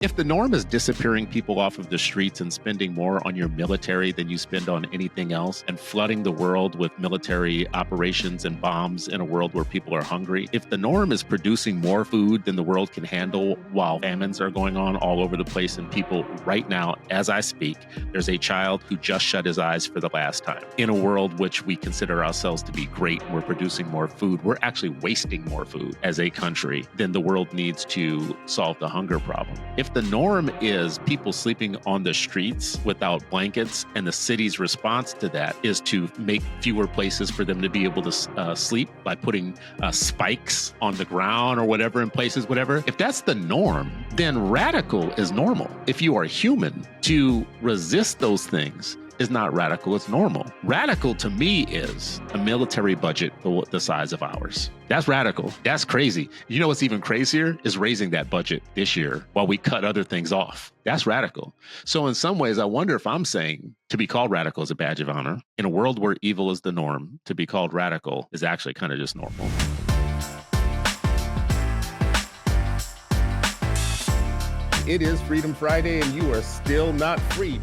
If the norm is disappearing people off of the streets and spending more on your military than you spend on anything else and flooding the world with military operations and bombs in a world where people are hungry, if the norm is producing more food than the world can handle while famines are going on all over the place and people right now, as I speak, there's a child who just shut his eyes for the last time. In a world which we consider ourselves to be great, we're producing more food, we're actually wasting more food as a country than the world needs to solve the hunger problem. If the norm is people sleeping on the streets without blankets, and the city's response to that is to make fewer places for them to be able to sleep by putting spikes on the ground or whatever in places, whatever. If that's the norm, then radical is normal. If you are human, to resist those things is not radical, it's normal. Radical to me is a military budget the size of ours. That's radical. That's crazy. You know what's even crazier is raising that budget this year while we cut other things off. That's radical. So in some ways, I wonder if I'm saying to be called radical is a badge of honor. In a world where evil is the norm, to be called radical is actually kind of just normal. It is Freedom Friday and you are still not free.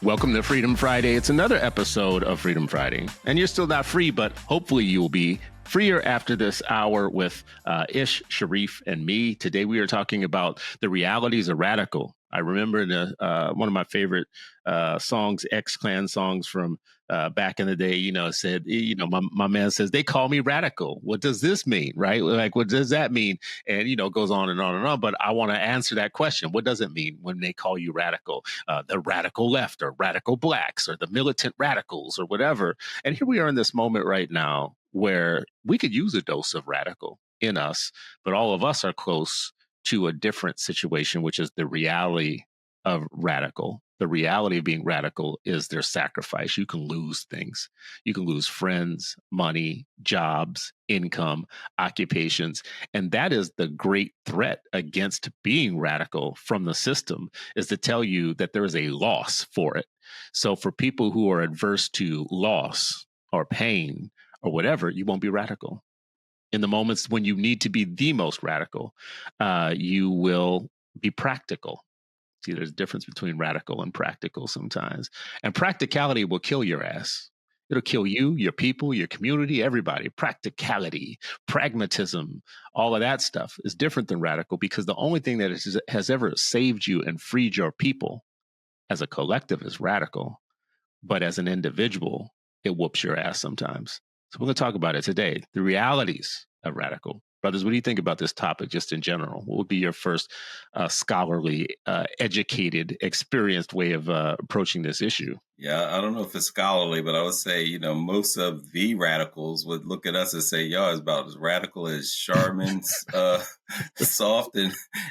Welcome to Freedom Friday. It's another episode of Freedom Friday. And you're still not free, but hopefully you'll be freer after this hour with Ish, Sharif, and me. Today we are talking about the realities of radical. I remember one of my favorite songs, X-Clan songs from back in the day, said, my man says, they call me radical. What does this mean, right? Like, what does that mean? And, goes on and on and on. But I want to answer that question. What does it mean when they call you radical? The radical left or radical blacks or the militant radicals or whatever. And here we are in this moment right now where we could use a dose of radical in us, but all of us are close to a different situation, which is the reality of radical. The reality of being radical is their sacrifice. You can lose things. You can lose friends, money, jobs, income, occupations. And that is the great threat against being radical from the system, is to tell you that there is a loss for it. So for people who are adverse to loss or pain or whatever, you won't be radical. In the moments when you need to be the most radical, you will be practical. See, there's a difference between radical and practical sometimes. And practicality will kill your ass. It'll kill you, your people, your community, everybody. Practicality, pragmatism, all of that stuff is different than radical, because the only thing that has ever saved you and freed your people as a collective is radical. But as an individual, it whoops your ass sometimes. So we're going to talk about it today, the realities of radical. Brothers, what do you think about this topic just in general? What would be your first scholarly, educated, experienced way of approaching this issue? Yeah, I don't know if it's scholarly, but I would say, most of the radicals would look at us and say, y'all is about as radical as Charmin's soft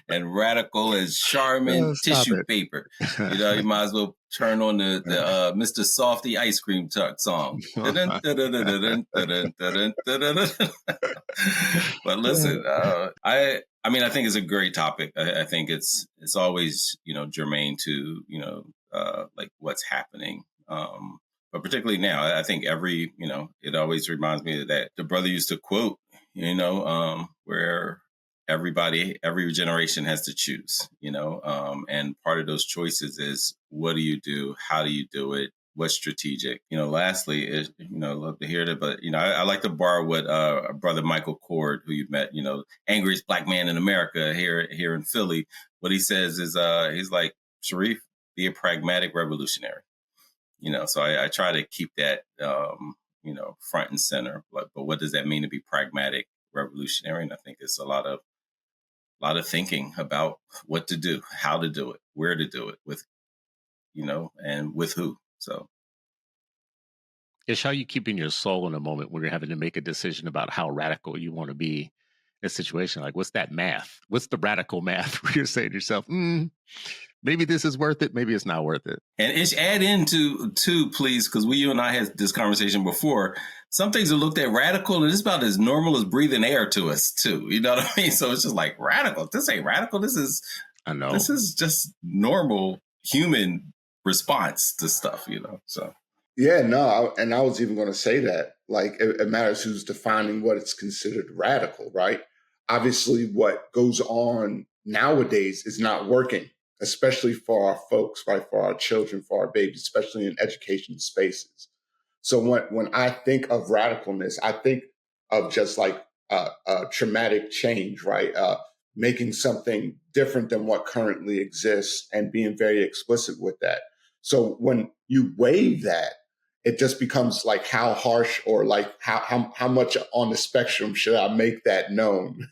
and radical as Charmin tissue paper. You might as well turn on the Mr. Softy ice cream truck song. But listen, I think it's a great topic. I think it's always, germane to, like what's happening. But particularly now, I think it always reminds me of that. The brother used to quote, where every generation has to choose, and part of those choices is, what do you do? How do you do it? What's strategic? Lastly is, love to hear that, but, I like to borrow what brother Michael Cord, who you met, angriest black man in America here in Philly. What he says is, he's like, Sharif, be a pragmatic revolutionary. So I try to keep that, front and center. But what does that mean to be pragmatic revolutionary? And I think it's a lot of thinking about what to do, how to do it, where to do it, with, and with who. So it's how you keeping your soul in a moment where you're having to make a decision about how radical you want to be in a situation. Like, what's that math? What's the radical math where you're saying to yourself, maybe this is worth it, maybe it's not worth it. And Ish, add into too, please, because you and I had this conversation before. Some things are looked at radical, and it's about as normal as breathing air to us too. You know what I mean? So it's just like, radical. This ain't radical. This is just normal human response to stuff. So. Yeah, no, and I was even going to say that, like, it matters who's defining what is considered radical, right? Obviously, what goes on nowadays is not working. especially for our folks, right, for our children, for our babies, especially in education spaces. So when I think of radicalness, I think of just like a traumatic change, right? Making something different than what currently exists and being very explicit with that. So when you weigh that, it just becomes like how harsh or like how much on the spectrum should I make that known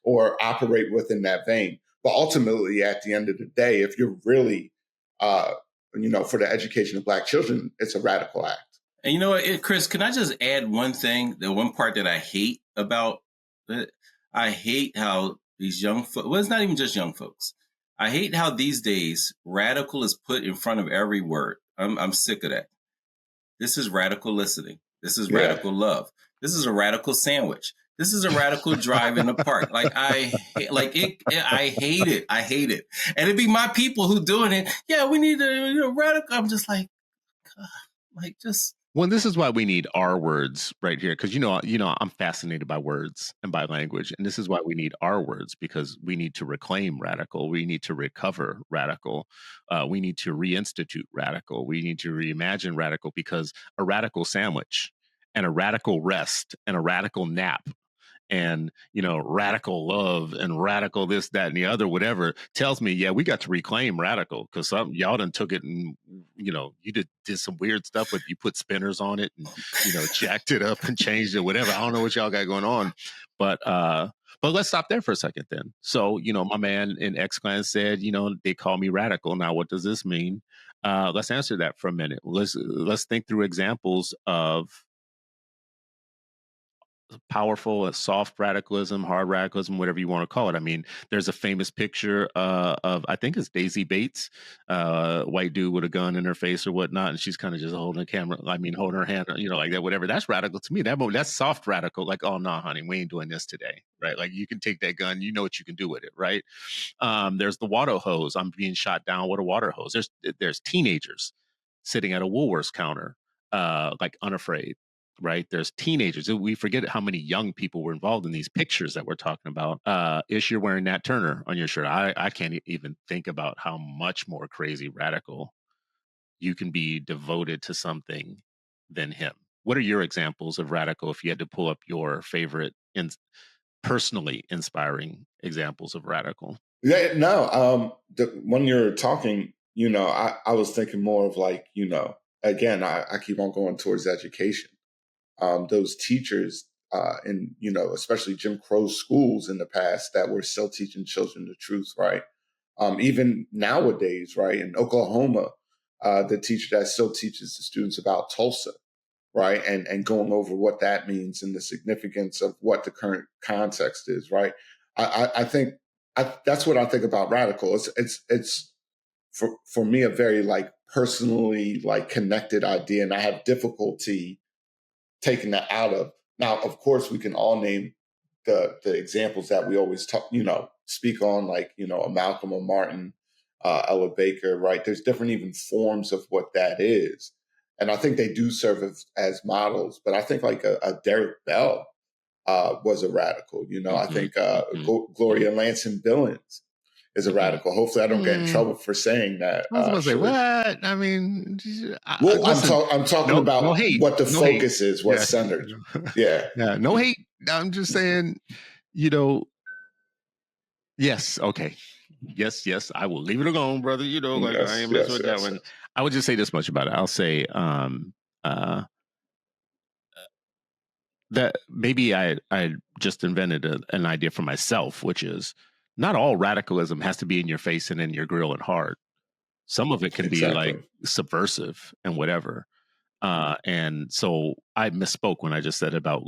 or operate within that vein. But ultimately, at the end of the day, if you're really, for the education of Black children, it's a radical act. And you know what, Chris, can I just add one thing? The one part that I hate about it, I hate how these young folks, well, it's not even just young folks. I hate how these days radical is put in front of every word. I'm sick of that. This is radical listening. This is radical love. This is a radical sandwich. This is a radical drive in the park. Like I hate it. I hate it. And it'd be my people who doing it. Yeah, we need a radical. I'm just like, God, just. Well, this is why we need our words right here, because I'm fascinated by words and by language, and this is why we need our words, because we need to reclaim radical, we need to recover radical, we need to reinstitute radical, we need to reimagine radical, because a radical sandwich and a radical rest and a radical nap and radical love and radical this, that, and the other, whatever, tells me, yeah, we got to reclaim radical, because y'all done took it and you did some weird stuff with, you put spinners on it and jacked it up and changed it, whatever. I don't know what y'all got going on, but let's stop there for a second then. So my man in X Clan said, they call me radical. Now what does this mean? Let's answer that for a minute. Let's think through examples of powerful, soft radicalism, hard radicalism, whatever you want to call it. I mean, there's a famous picture of, I think it's Daisy Bates, white dude with a gun in her face or whatnot, and she's kind of just holding a camera. I mean, holding her hand, like that, whatever. That's radical to me. That's soft radical. Like, oh no, honey, we ain't doing this today, right? Like, you can take that gun, you know what you can do with it, right? There's the water hose. I'm being shot down with a water hose. There's teenagers sitting at a Woolworths counter, like unafraid. Right, there's teenagers. We forget how many young people were involved in these pictures that we're talking about. Ish, you're wearing Nat Turner on your shirt. I can't even think about how much more crazy radical you can be devoted to something than him. What are your examples of radical, if you had to pull up your favorite personally inspiring examples of radical? Yeah, no. When you're talking, I was thinking more of like, again, I keep on going towards education. Those teachers in, especially Jim Crow schools in the past that were still teaching children the truth, right? Even nowadays, right, in Oklahoma, the teacher that still teaches the students about Tulsa, right, and going over what that means and the significance of what the current context is, right? I think that's what I think about radical. It's for me a very like personally like connected idea, and I have difficulty taking that out of. Now, of course, we can all name the examples that we always talk, speak on, like, a Malcolm or Martin, Ella Baker, right? There's different even forms of what that is. And I think they do serve as models, but I think like a Derek Bell was a radical, I think Gloria Lansing Billings is a radical. Hopefully I don't get in trouble for saying that. I was going to say, what? I mean, I'm talking about what the focus is, what's centered. Yeah. Yeah. No hate. I'm just saying, yes. Okay. Yes. I will leave it alone, brother. I ain't messing with that one. I would just say this much about it. I'll say, that maybe I just invented an idea for myself, which is not all radicalism has to be in your face and in your grill and hard. Some of it can be like subversive and whatever. And so I misspoke when I just said about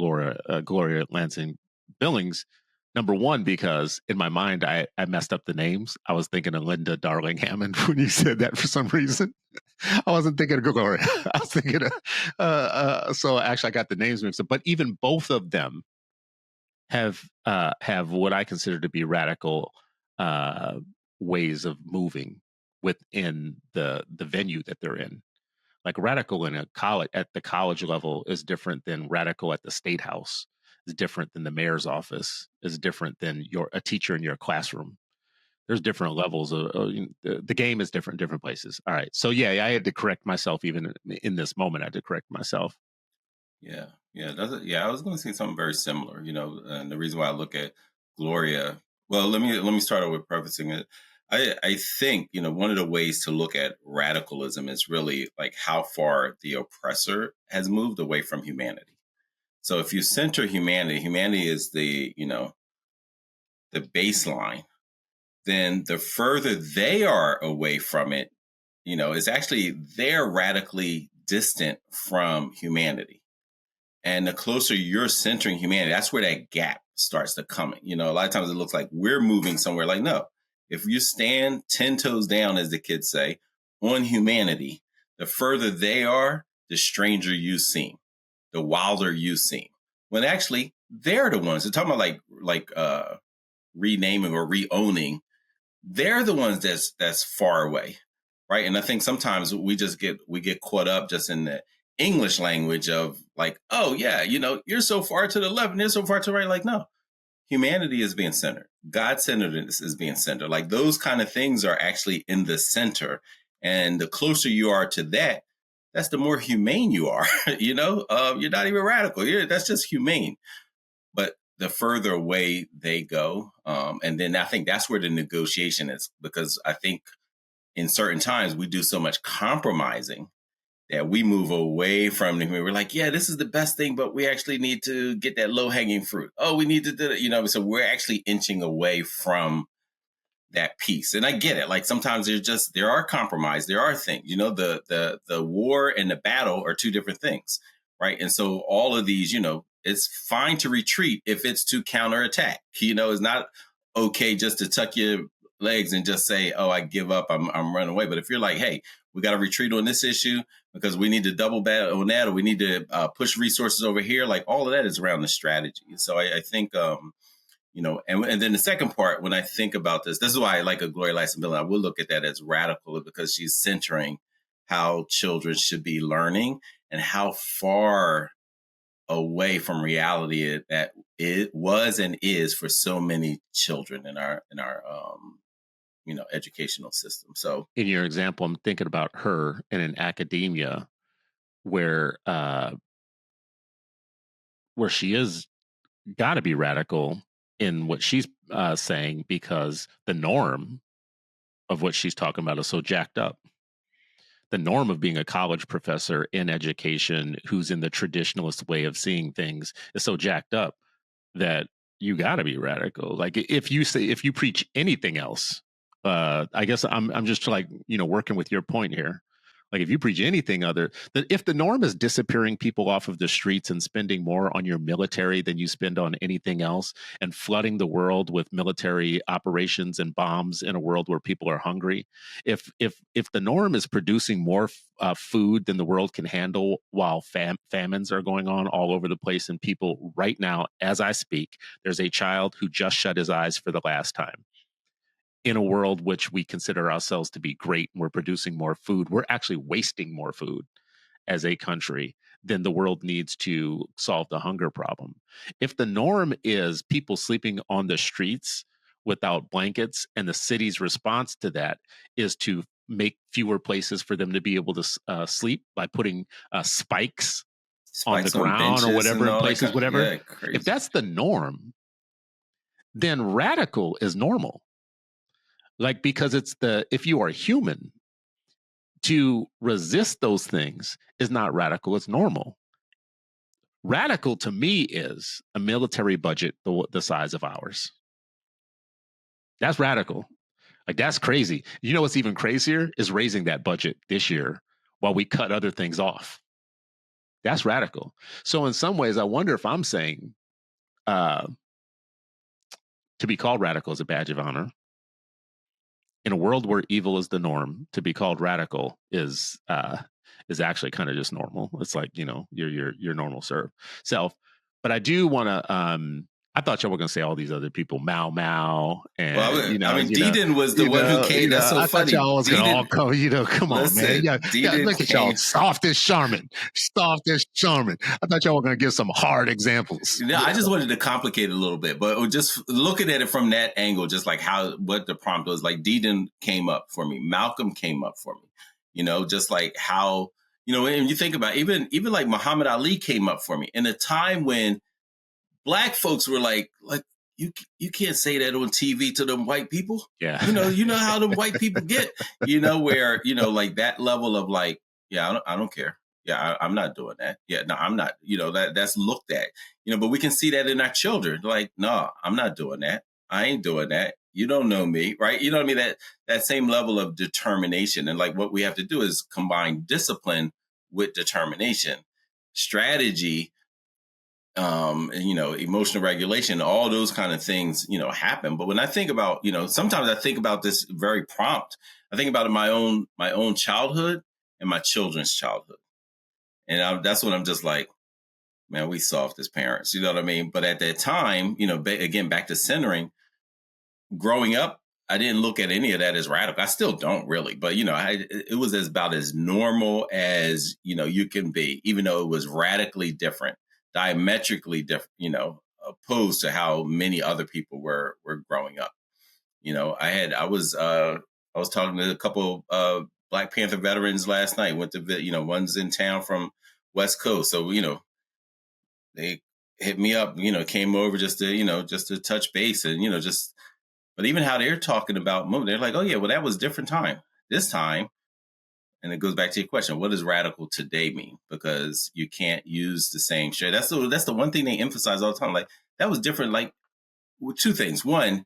Gloria Lansing Billings. Number one, because in my mind, I messed up the names. I was thinking of Linda Darling Hammond when you said that for some reason. I wasn't thinking of Gloria. I was thinking of, so actually I got the names mixed up. But even both of them have what I consider to be radical ways of moving within the venue that they're in. Like radical in at the college level is different than radical at the state house. Is different than the mayor's office. Is different than a teacher in your classroom. There's different levels of the game is different places. All right. So yeah, I had to correct myself even in this moment. I had to correct myself. Yeah, yeah. I was going to say something very similar. And the reason why I look at Gloria. Well, let me start out with prefacing it. I think one of the ways to look at radicalism is really like how far the oppressor has moved away from humanity. So if you center humanity, humanity is the baseline. Then the further they are away from it, is actually they're radically distant from humanity. And the closer you're centering humanity, that's where that gap starts to come. A lot of times it looks like we're moving somewhere. Like, no, if you stand 10 toes down, as the kids say, on humanity, the further they are, the stranger you seem, the wilder you seem. When actually they're the ones. They're talking about like renaming or reowning. They're the ones that's far away, right? And I think sometimes we get caught up just in the English language of like, oh yeah, you're so far to the left and you're so far to the right. Like, no, humanity is being centered. God-centeredness is being centered. Like those kind of things are actually in the center. And the closer you are to that, that's the more humane you are. You're not even radical. That's just humane. But the further away they go, and then I think that's where the negotiation is, because I think in certain times we do so much compromising that we move away from the human. We're like, yeah, this is the best thing, but we actually need to get that low hanging fruit. Oh, we need to do it, so we're actually inching away from that piece. And I get it. Like sometimes there are compromise, there are things, the war and the battle are two different things, right? And so all of these, it's fine to retreat if it's to counterattack. It's not okay just to tuck your legs and just say, oh, I give up, I'm running away. But if you're like, hey, we got to retreat on this issue because we need to double battle on that, or we need to push resources over here, like all of that is around the strategy. So I think and then the second part, when I think about this is why I like a Gloria Ladson-Billings. I will look at that as radical because she's centering how children should be learning and how far away from reality that it was and is for so many children in our educational system. So in your example, I'm thinking about her in an academia where she is got to be radical in what she's saying, because the norm of what she's talking about is so jacked up. The norm of being a college professor in education who's in the traditionalist way of seeing things is so jacked up that you got to be radical. Like if you preach anything else, I guess I'm just like, working with your point here. Like if you preach anything other that if the norm is disappearing people off of the streets and spending more on your military than you spend on anything else, and flooding the world with military operations and bombs in a world where people are hungry, if the norm is producing more food than the world can handle while famines are going on all over the place, and people right now, as I speak, there's a child who just shut his eyes for the last time. In a world which we consider ourselves to be great and we're producing more food, we're actually wasting more food as a country than the world needs to solve the hunger problem. If the norm is people sleeping on the streets without blankets, and the city's response to that is to make fewer places for them to be able to sleep by putting spikes on the ground or whatever in places, whatever. Yeah, if that's the norm, then radical is normal. Like, because if you are human, to resist those things is not radical, it's normal. Radical to me is a military budget the size of ours. That's radical. Like, that's crazy. You know what's even crazier is raising that budget this year while we cut other things off. That's radical. So in some ways, I wonder if I'm saying to be called radical is a badge of honor. In a world where evil is the norm, to be called radical is actually kind of just normal. It's like, your normal self. But I do want to I thought y'all were gonna say all these other people, Mao Mao, Well, and I mean, Deedon was the one who came. That's so I thought funny. y'all was gonna all Deedon, come. Come on, man. listen, Yeah, Deedon look at y'all, came. soft as Charmin. I thought y'all were gonna give some hard examples. No, I just wanted to complicate it a little bit, but just looking at it from that angle, just like what the prompt was, like Deedon came up for me, Malcolm came up for me, just like how, and you think about even like Muhammad Ali came up for me in a time when Black folks were like you can't say that on TV to them white people. Yeah. You know how them white people get, where, like that level of like, yeah, I don't care. Yeah, I'm not doing that. Yeah, no, I'm not, that's looked at, but we can see that in our children. Like, no, I'm not doing that. I ain't doing that. You don't know me, right? You know what I mean? That same level of determination. And like what we have to do is combine discipline with determination, strategy, emotional regulation, all those kind of things, happen. But when I think about, sometimes I think about this very prompt. I think about my own childhood and my children's childhood. And that's when I'm just like, man, we soft as parents, you know what I mean? But at that time, again, back to centering, growing up, I didn't look at any of that as radical. I still don't really, but it was about as normal as, you can be, even though it was radically different, diametrically different, opposed to how many other people were growing up. I was talking to a couple of Black Panther veterans last night, went to, one's in town from West Coast. So, they hit me up, came over just to touch base and, but even how they're talking about moving, they're like, oh yeah, well, that was a different time. This time, and it goes back to your question, what does radical today mean? Because you can't use the same shit. That's the one thing they emphasize all the time. Like, that was different. Like, two things. One,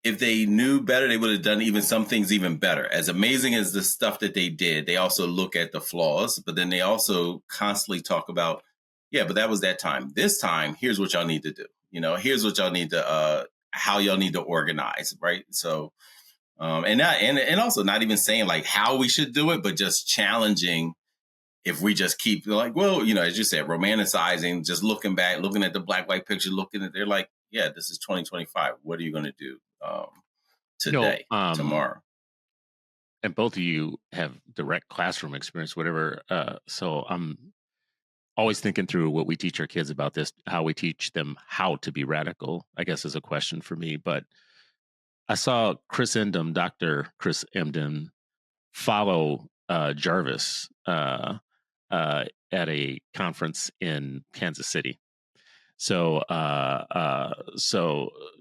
if they knew better, they would have done even some things even better. As amazing as the stuff that they did, they also look at the flaws, but then they also constantly talk about, yeah, but that was that time. This time, here's what y'all need to do. Here's what y'all need to, how y'all need to organize, right? So, and also not even saying like how we should do it, but just challenging if we just keep like, well, as you said, romanticizing, just looking back, looking at the black white picture, they're like, yeah, this is 2025. What are you going to do today, tomorrow? And both of you have direct classroom experience, whatever. So I'm always thinking through what we teach our kids about this, how we teach them how to be radical, I guess is a question for me. But I saw Dr. Chris Emdin follow Jarvis at a conference in Kansas City. So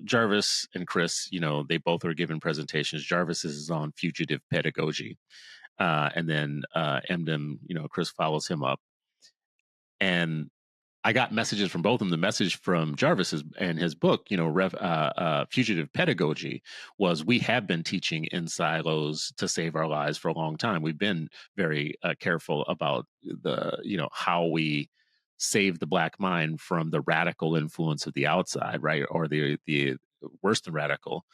Jarvis and Chris, they both are giving presentations. Jarvis is on fugitive pedagogy. And then Emdin, Chris follows him up. And I got messages from both of them. The message from Jarvis and his book, Fugitive Pedagogy, was we have been teaching in silos to save our lives for a long time. We've been very careful about how we save the Black mind from the radical influence of the outside, right? Or the worse than radical,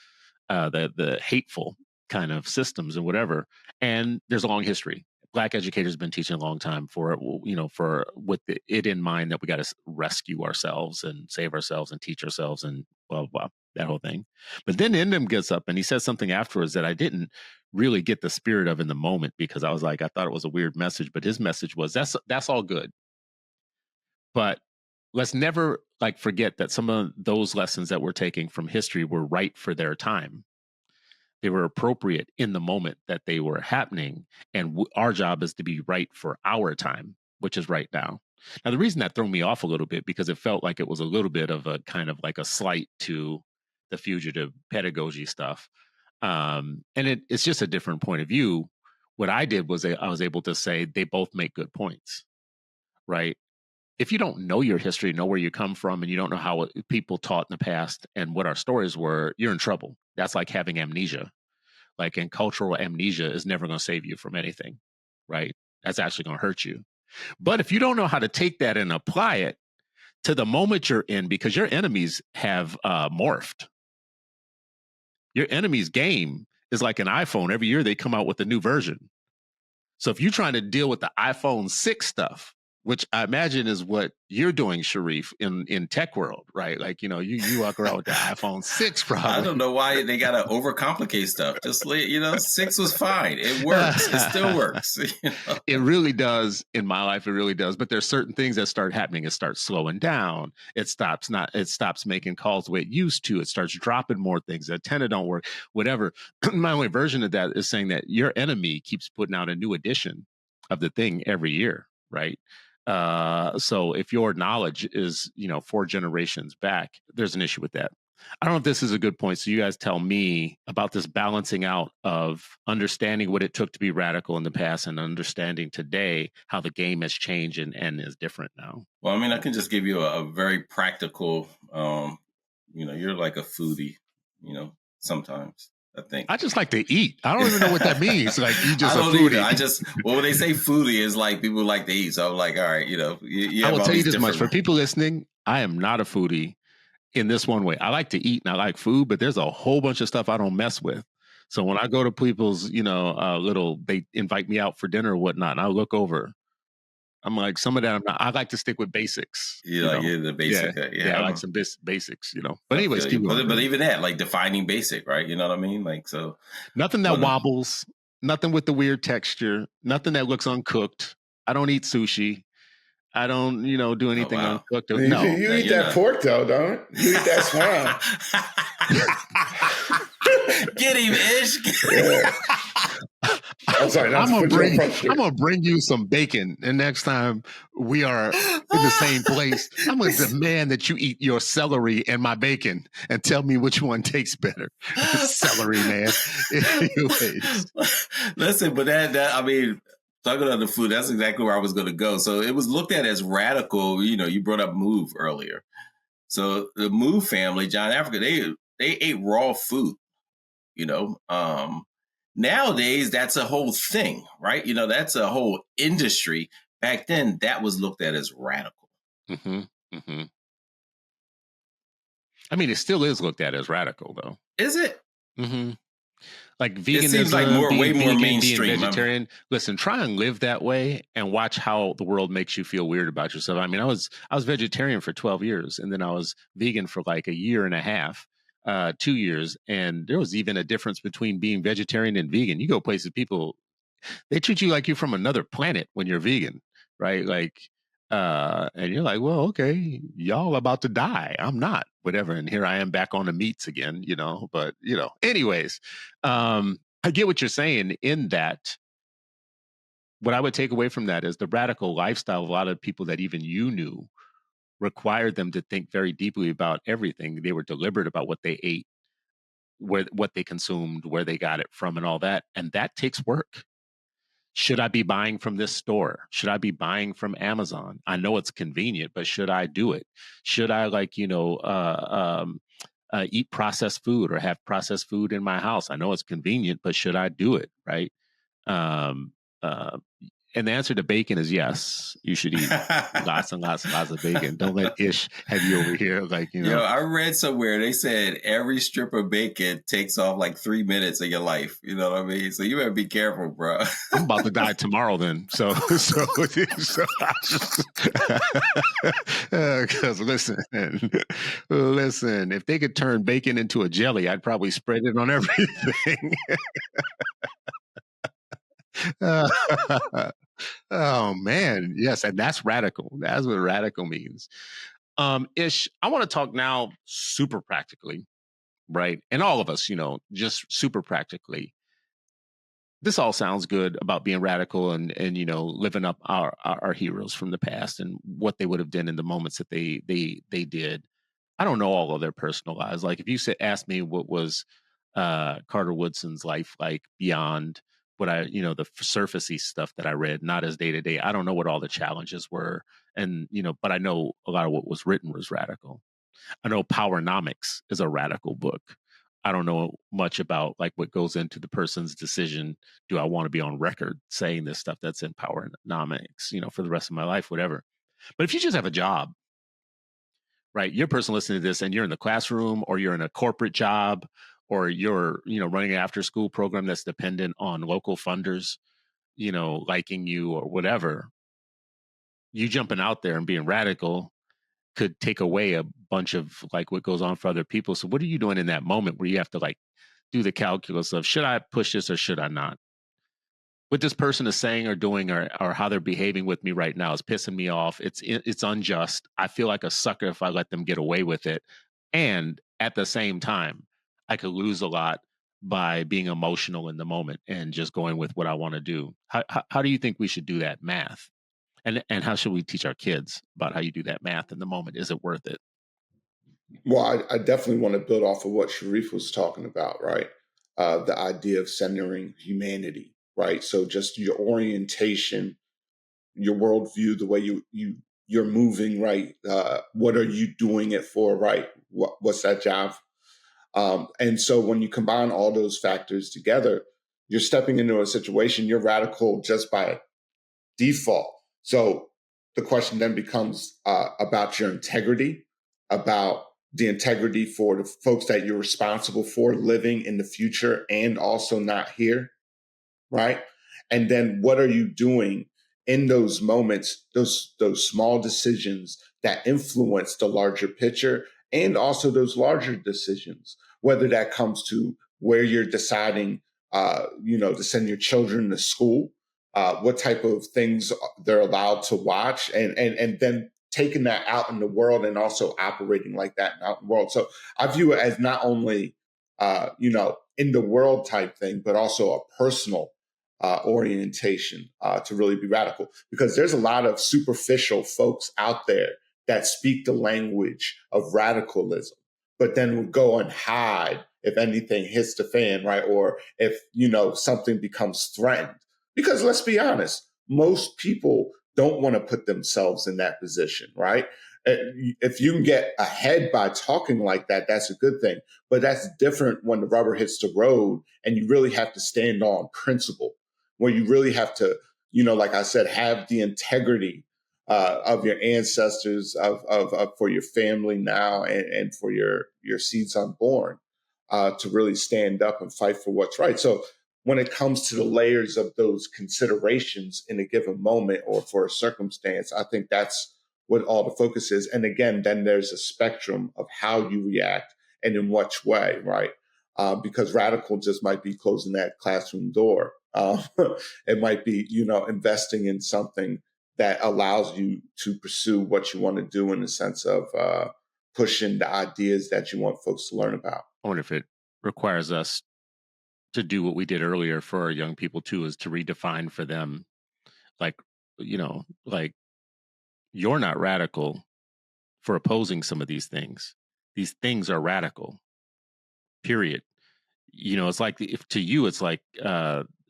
the hateful kind of systems and whatever. And there's a long history. Black educators have been teaching a long time for with it in mind that we got to rescue ourselves and save ourselves and teach ourselves and blah, blah, blah, that whole thing. But then Endem gets up and he says something afterwards that I didn't really get the spirit of in the moment, because I was like, I thought it was a weird message, but his message was that's all good. But let's never forget that some of those lessons that we're taking from history were right for their time. They were appropriate in the moment that they were happening. And our job is to be right for our time, which is right now. Now, the reason that threw me off a little bit, because it felt like it was a little bit of a kind of like a slight to the fugitive pedagogy stuff. And it's just a different point of view. What I did was I was able to say they both make good points, right? If you don't know your history, know where you come from, and you don't know how people taught in the past and what our stories were, you're in trouble. That's like having amnesia. And cultural amnesia is never going to save you from anything, right? That's actually going to hurt you. But if you don't know how to take that and apply it to the moment you're in, because your enemies have morphed. Your enemy's game is like an iPhone. Every year they come out with a new version. So if you're trying to deal with the iPhone 6 stuff, which I imagine is what you're doing, Sharif, in tech world, right? Like, you walk around with the iPhone 6 probably. I don't know why they got to overcomplicate stuff. Just, 6 was fine. It works. It still works. It really does. In my life, it really does. But there's certain things that start happening. It starts slowing down. It stops making calls the way it used to. It starts dropping more things. The antenna don't work, whatever. My only version of that is saying that your enemy keeps putting out a new edition of the thing every year, right? So if your knowledge is, 4 generations back, there's an issue with that. I don't know if this is a good point. So you guys tell me about this balancing out of understanding what it took to be radical in the past and understanding today how the game has changed and is different now. Well, I mean, I can just give you a very practical, you're like a foodie, sometimes. I think I just like to eat. I don't even know what that means. Like you just I a don't foodie. either. When they say foodie, is like people like to eat. So I'm like, all right, you I will tell you this much for people listening. I am not a foodie in this one way. I like to eat and I like food, but there's a whole bunch of stuff I don't mess with. So when I go to people's, they invite me out for dinner or whatnot, and I look over, I'm like, some of that I like to stick with basics. You're the basic. Yeah, I like some basics, But anyways, but even that, like defining basic, right? You know what I mean? Like, so nothing that wobbles, nothing with the weird texture, nothing that looks uncooked. I don't eat sushi. I don't, do anything uncooked. No, you eat that pork though, don't you? You eat that swan. Get him, Ish. Yeah. I'm sorry. I'm gonna bring you some bacon, and next time we are in the same place, I'm gonna demand that you eat your celery and my bacon, and tell me which one tastes better. Celery, man. Anyways. Listen, but that I mean, talking about the food, that's exactly where I was going to go. So it was looked at as radical. You brought up Move earlier. So the Move family, John Africa, they ate raw food. Nowadays, that's a whole thing, right? That's a whole industry. Back then, that was looked at as radical. Mm-hmm. Mm-hmm. I mean, it still is looked at as radical, though. Is it? Mm-hmm. Like veganism, it seems like way more mainstream. Being vegetarian. Listen, try and live that way and watch how the world makes you feel weird about yourself. I mean, I was vegetarian for 12 years, and then I was vegan for like a year and a half. 2 years, and there was even a difference between being vegetarian and vegan. You go places, people, they treat you like you're from another planet when you're vegan, right? Like, and you're like, well, okay, y'all about to die. I'm not, whatever. And here I am back on the meats again, but, anyways, I get what you're saying in that. What I would take away from that is the radical lifestyle of a lot of people that even you knew required them to think very deeply about everything. They were deliberate about what they ate, what they consumed, where they got it from, and all that. And that takes work. Should I be buying from this store? Should I be buying from Amazon? I know it's convenient, but should I do it? Should I eat processed food or have processed food in my house? I know it's convenient, but should I do it? Right. And the answer to bacon is yes. You should eat lots and lots and lots of bacon. Don't let Ish have you over here. Yo, I read somewhere they said every strip of bacon takes off like 3 minutes of your life. You know what I mean? So you better be careful, bro. I'm about to die tomorrow then. Because listen, if they could turn bacon into a jelly, I'd probably spread it on everything. Oh man, yes, and that's radical. That's what radical means. Ish, I want to talk now super practically, right? And all of us, just super practically. This all sounds good about being radical and living up our heroes from the past and what they would have done in the moments that they did. I don't know all of their personal lives. Like if you asked me what was Carter Woodson's life like beyond what the surfacey stuff that I read, not as day to day. I don't know what all the challenges were. And, but I know a lot of what was written was radical. I know Powernomics is a radical book. I don't know much about like what goes into the person's decision. Do I want to be on record saying this stuff that's in Powernomics, for the rest of my life, whatever. But if you just have a job, right, you're a person listening to this and you're in the classroom or you're in a corporate job, or you're, running an after school program that's dependent on local funders, liking you or whatever, you jumping out there and being radical could take away a bunch of like what goes on for other people. So what are you doing in that moment where you have to like do the calculus of should I push this or should I not? What this person is saying or doing or how they're behaving with me right now is pissing me off. It's unjust. I feel like a sucker if I let them get away with it. And at the same time, I could lose a lot by being emotional in the moment and just going with what I want to do. How do you think we should do that math? And how should we teach our kids about how you do that math in the moment? Is it worth it? Well, I definitely want to build off of what Sharif was talking about, right? The idea of centering humanity, right? So just your orientation, your worldview, the way you're moving, right? What are you doing it for, right? What's that job? And so when you combine all those factors together, you're stepping into a situation, you're radical just by default. So the question then becomes about your integrity, about the integrity for the folks that you're responsible for living in the future and also not here, right? And then what are you doing in those moments, those small decisions that influence the larger picture and also those larger decisions, whether that comes to where you're deciding, to send your children to school, what type of things they're allowed to watch, and then taking that out in the world and also operating like that out in the world. So I view it as not only, in the world type thing, but also a personal orientation to really be radical, because there's a lot of superficial folks out there that speak the language of radicalism, but then will go and hide if anything hits the fan, right? Or if, something becomes threatened. Because let's be honest, most people don't want to put themselves in that position, right? If you can get ahead by talking like that, that's a good thing. But that's different when the rubber hits the road and you really have to stand on principle, where you really have to, like I said, have the integrity of your ancestors, of for your family now, and for your seeds unborn, to really stand up and fight for what's right. So when it comes to the layers of those considerations in a given moment or for a circumstance, I think that's what all the focus is. And again, then there's a spectrum of how you react and in which way, right? Because radical just might be closing that classroom door. It might be, investing in something that allows you to pursue what you want to do in the sense of pushing the ideas that you want folks to learn about. I wonder if it requires us to do what we did earlier for our young people too, is to redefine for them, like, like you're not radical for opposing some of these things. These things are radical, period. It's like if to you, it's like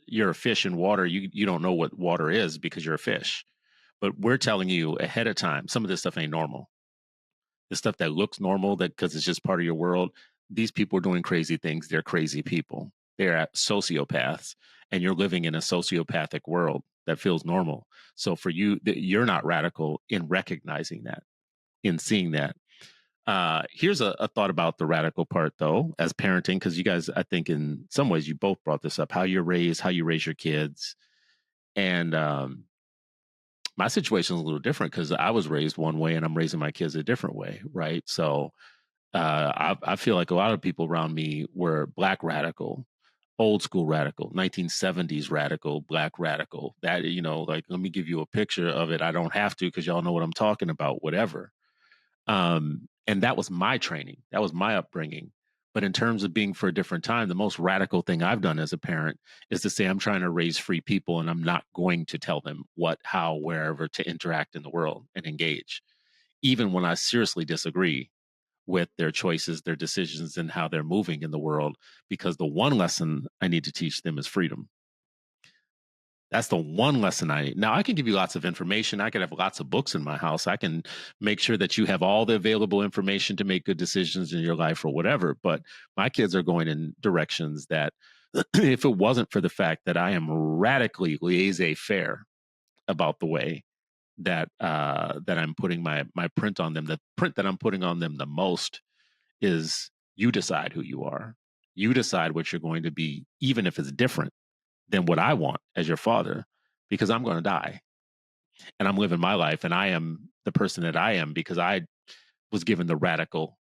you're a fish in water. You don't know what water is because you're a fish. But we're telling you ahead of time, some of this stuff ain't normal. The stuff that looks normal, that because it's just part of your world, these people are doing crazy things. They're crazy people. They're sociopaths, and you're living in a sociopathic world that feels normal. So for you, you're not radical in recognizing that, in seeing that. Here's a thought about the radical part, though, as parenting, because you guys, I think in some ways, you both brought this up, how you raise your kids. And my situation is a little different because I was raised one way and I'm raising my kids a different way, right? So I feel like a lot of people around me were Black radical, old school radical, 1970s radical, Black radical. That, like, let me give you a picture of it. I don't have to because y'all know what I'm talking about, whatever. And that was my training. That was my upbringing. But in terms of being for a different time, the most radical thing I've done as a parent is to say I'm trying to raise free people and I'm not going to tell them what, how, wherever to interact in the world and engage, even when I seriously disagree with their choices, their decisions, and how they're moving in the world, because the one lesson I need to teach them is freedom. That's the one lesson I need. Now, I can give you lots of information. I can have lots of books in my house. I can make sure that you have all the available information to make good decisions in your life or whatever. But my kids are going in directions that if it wasn't for the fact that I am radically laissez-faire about the way that I'm putting my print on them, the print that I'm putting on them the most is you decide who you are. You decide what you're going to be, even if it's different than what I want as your father, because I'm going to die. and I'm living my life, and I am the person that I am because I was given the radical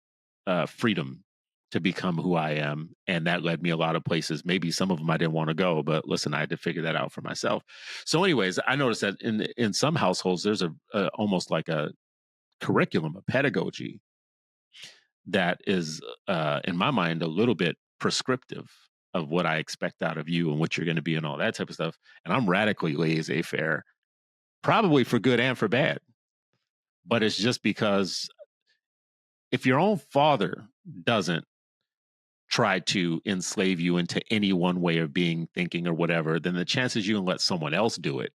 freedom to become who I am, and that led me a lot of places. Maybe some of them I didn't want to go, but listen, I had to figure that out for myself. So, anyways, I noticed that in some households there's a almost like a curriculum, a pedagogy that is, in my mind, a little bit prescriptive of what I expect out of you and what you're going to be and all that type of stuff. And I'm radically laissez-faire, probably for good and for bad. But it's just because if your own father doesn't try to enslave you into any one way of being, thinking, or whatever, then the chances you can let someone else do it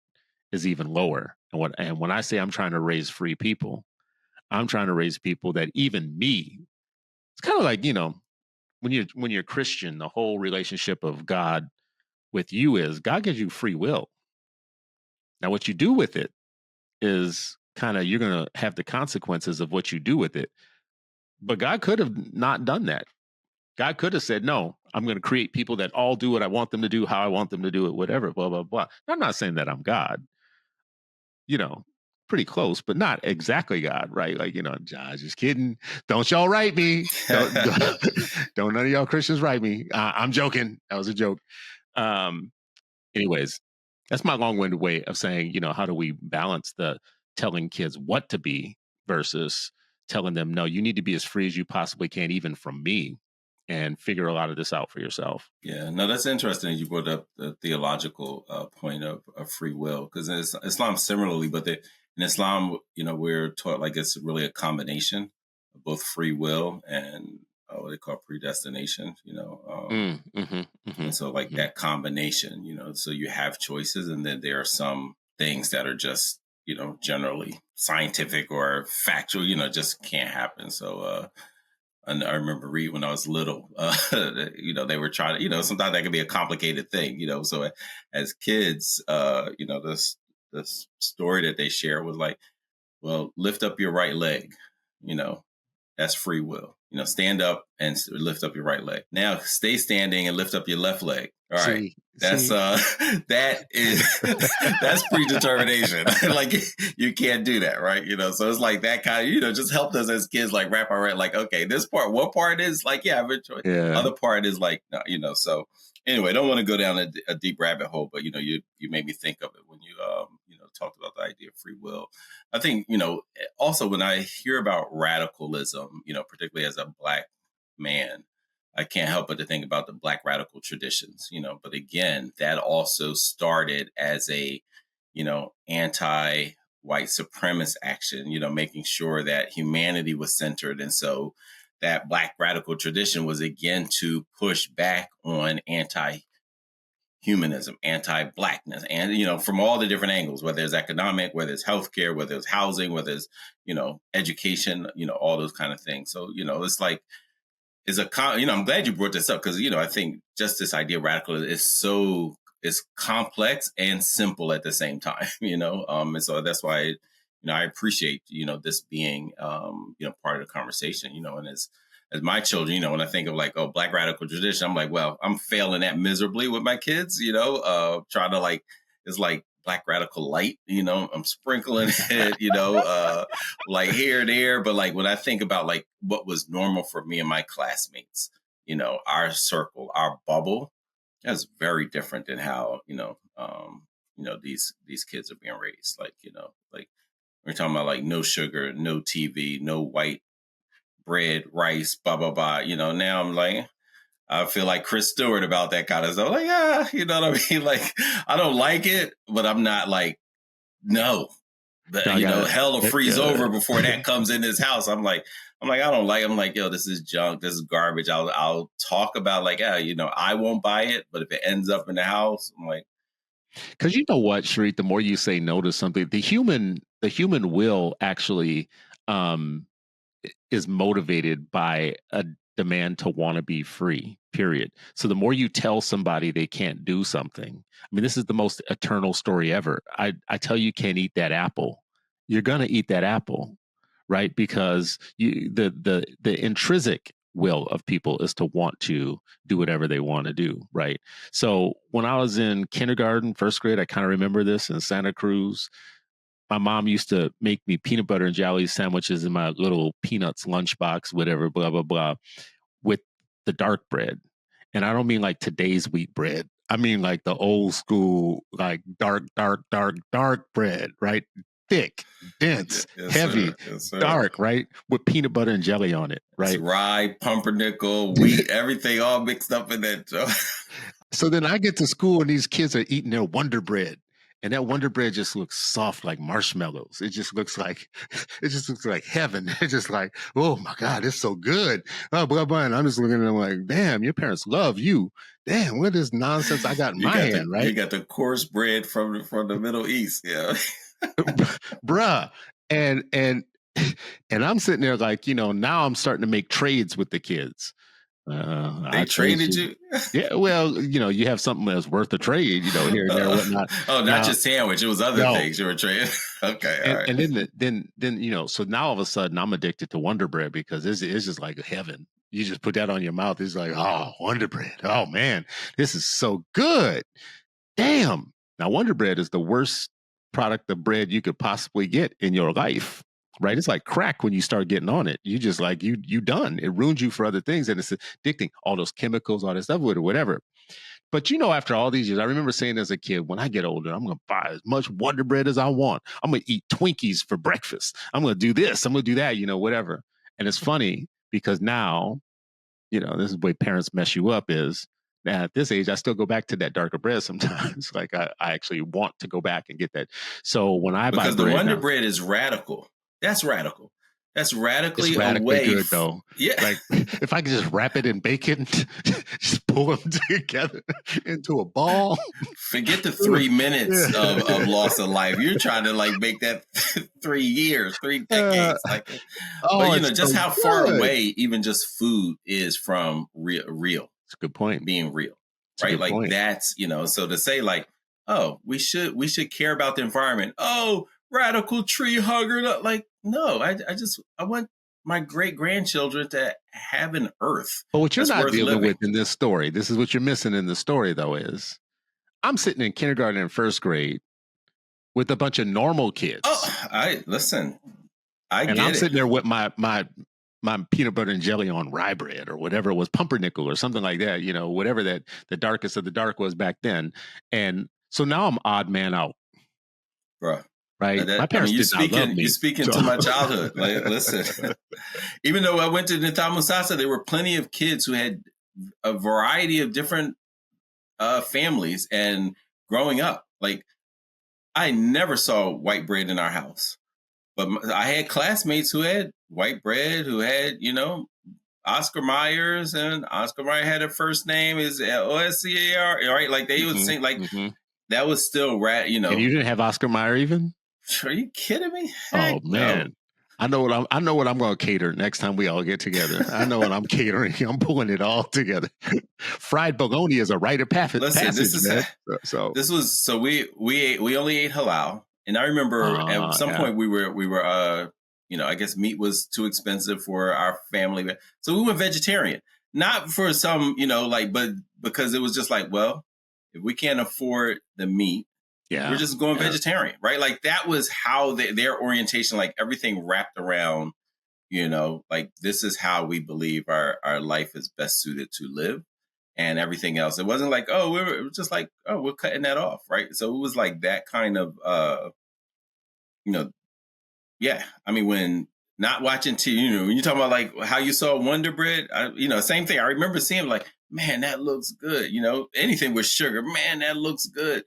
is even lower. And when I say I'm trying to raise free people, I'm trying to raise people that even me, it's kind of like, when you're Christian, the whole relationship of God with you is God gives you free will. Now, what you do with it is kind of, you're going to have the consequences of what you do with it. But God could have not done that. God could have said, no, I'm going to create people that all do what I want them to do, how I want them to do it, whatever, blah, blah, blah. I'm not saying that I'm God, pretty close, but not exactly God, right? Like, Josh, just kidding. Don't y'all write me. Don't none of y'all Christians write me. I'm joking. That was a joke. Um, anyways, that's my long-winded way of saying, how do we balance the telling kids what to be versus telling them, no, you need to be as free as you possibly can, even from me, and figure a lot of this out for yourself. Yeah, no, that's interesting. You brought up the theological point of free will, because in Islam similarly, but in Islam, we're taught like it's really a combination of both free will and what they call predestination. And so like that combination, so you have choices, and then there are some things that are just generally scientific or factual, just can't happen. So and I remember reading when I was little, they were trying to, sometimes that can be a complicated thing, So as kids, this story that they share was like, well, lift up your right leg, that's free will. Stand up and lift up your right leg. Now stay standing and lift up your left leg. All right. That's that is that's predetermination. Like you can't do that, right? So it's like that kind of, just helped us as kids like wrap our head like, okay, this part, what part is like, yeah, I have a choice. Yeah. Other part is like, no, so anyway, I don't want to go down a deep rabbit hole, but you made me think of it when you talked about the idea of free will. I think, also when I hear about radicalism, particularly as a Black man, I can't help but to think about the Black radical traditions, but again, that also started as a, anti-white supremacist action, making sure that humanity was centered. And so that Black radical tradition was again to push back on anti-humanism, anti-Blackness, and, from all the different angles, whether it's economic, whether it's healthcare, whether it's housing, whether it's, education, all those kind of things. So, it's like, I'm glad you brought this up because, I think just this idea of radical is complex and simple at the same time, and so that's why, I appreciate, this being, part of the conversation, and as my children, when I think of like, oh, Black radical tradition, I'm like, well, I'm failing that miserably with my kids, trying to like, it's like Black radical light, I'm sprinkling it, like here and there. But like when I think about like what was normal for me and my classmates, our circle, our bubble, that's very different than how, these kids are being raised. Like, like we're talking about like no sugar, no TV, no white bread, rice, blah, blah, blah. Now I'm like, I feel like Chris Stewart about that kind of stuff. Like, yeah, you know what I mean? Like, I don't like it, but I'm not like, no. Hell will freeze over before that comes in this house. I'm like, I don't like. I'm like, yo, this is junk. This is garbage. I'll talk about like, I won't buy it, but if it ends up in the house, I'm like, because you know what, Sharif, the more you say no to something, the human will actually is motivated by a demand to want to be free, period. So the more you tell somebody they can't do something, I mean, this is the most eternal story ever. I tell you can't eat that apple, you're going to eat that apple, right? Because the intrinsic will of people is to want to do whatever they want to do, right? So when I was in kindergarten, first grade, I kind of remember this in Santa Cruz. my mom used to make me peanut butter and jelly sandwiches in my little peanuts lunchbox, whatever, blah, blah, blah, with the dark bread. And I don't mean like today's wheat bread. I mean like the old school, like dark, dark, dark, dark bread, right? Thick, dense, Yes, heavy, sir. Yes, sir. dark, right? With peanut butter and jelly on it, right? It's rye, pumpernickel, wheat, everything all mixed up in that. So then I get to school and these kids are eating their Wonder Bread. And that Wonder Bread just looks soft like marshmallows. It just looks like heaven. It's just like, oh my God, it's so good. Oh, blah, blah. And I'm just looking at them like, damn, your parents love you. Damn, what is nonsense I got in my hand, right? You got the coarse bread from the Middle East, yeah. Bruh. And I'm sitting there like, now I'm starting to make trades with the kids. They traded you? Yeah, well, you have something that's worth a trade, here and there, whatnot. Oh, not just sandwich. It was other things you were trading. Okay, all right. And then so now all of a sudden I'm addicted to Wonder Bread because it's just like heaven. You just put that on your mouth. It's like, oh, Wonder Bread. Oh man, this is so good. Damn. Now Wonder Bread is the worst product of bread you could possibly get in your life. Right? It's like crack when you start getting on it. You just like, you done. It ruins you for other things and it's addicting. All those chemicals, all that stuff with it, whatever. But after all these years, I remember saying as a kid, when I get older, I'm going to buy as much Wonder Bread as I want. I'm going to eat Twinkies for breakfast. I'm going to do this. I'm going to do that, whatever. And it's funny because now, this is the way parents mess you up is now at this age, I still go back to that darker bread sometimes. Like I actually want to go back and get that. So when I buy bread, because the Wonder Bread is radical. That's radical. That's radically away. Good though. Yeah. Like if I could just wrap it in bacon, just pull them together into a ball. Forget the 3 minutes of loss of life. You're trying to make that 3 years, 3 decades. But just how far away even just food is from real. It's a good point. Being real, right? Like point. That's so to say oh, we should care about the environment. Oh, radical tree hugger. No, I want my great grandchildren to have an earth. But what you're not dealing with in this story, this is what you're missing in the story though, is I'm sitting in kindergarten and first grade with a bunch of normal kids. Oh, listen. And I'm sitting there with my peanut butter and jelly on rye bread or whatever it was, pumpernickel or something like that, whatever that the darkest of the dark was back then. And so now I'm odd man out. Bruh. Right. My parents did not love me. You're speaking to my childhood. Listen, even though I went to Nita Musasa, there were plenty of kids who had a variety of different families. And growing up, I never saw white bread in our house. But I had classmates who had white bread, who had, Oscar Myers, and Oscar Myers had a first name is Oscar, right? They would sing that was still And you didn't have Oscar Mayer even? Are you kidding me? Heck oh man, no. I know what I'm going to cater next time we all get together. I know what I'm catering. I'm pulling it all together. Fried bologna is a rite of passage. Listen, man. We only ate halal, and I remember at some point we were I guess meat was too expensive for our family, so we went vegetarian. Not for some but because it was just well, if we can't afford the meat. Yeah, we're just going vegetarian, right? That was how their orientation, everything wrapped around, this is how we believe our life is best suited to live, and everything else. It wasn't we're just we're cutting that off, right? So it was that kind of, yeah. I mean, when not watching TV, when you're talking about how you saw Wonder Bread, same thing. I remember seeing man, that looks good. Anything with sugar, man, that looks good.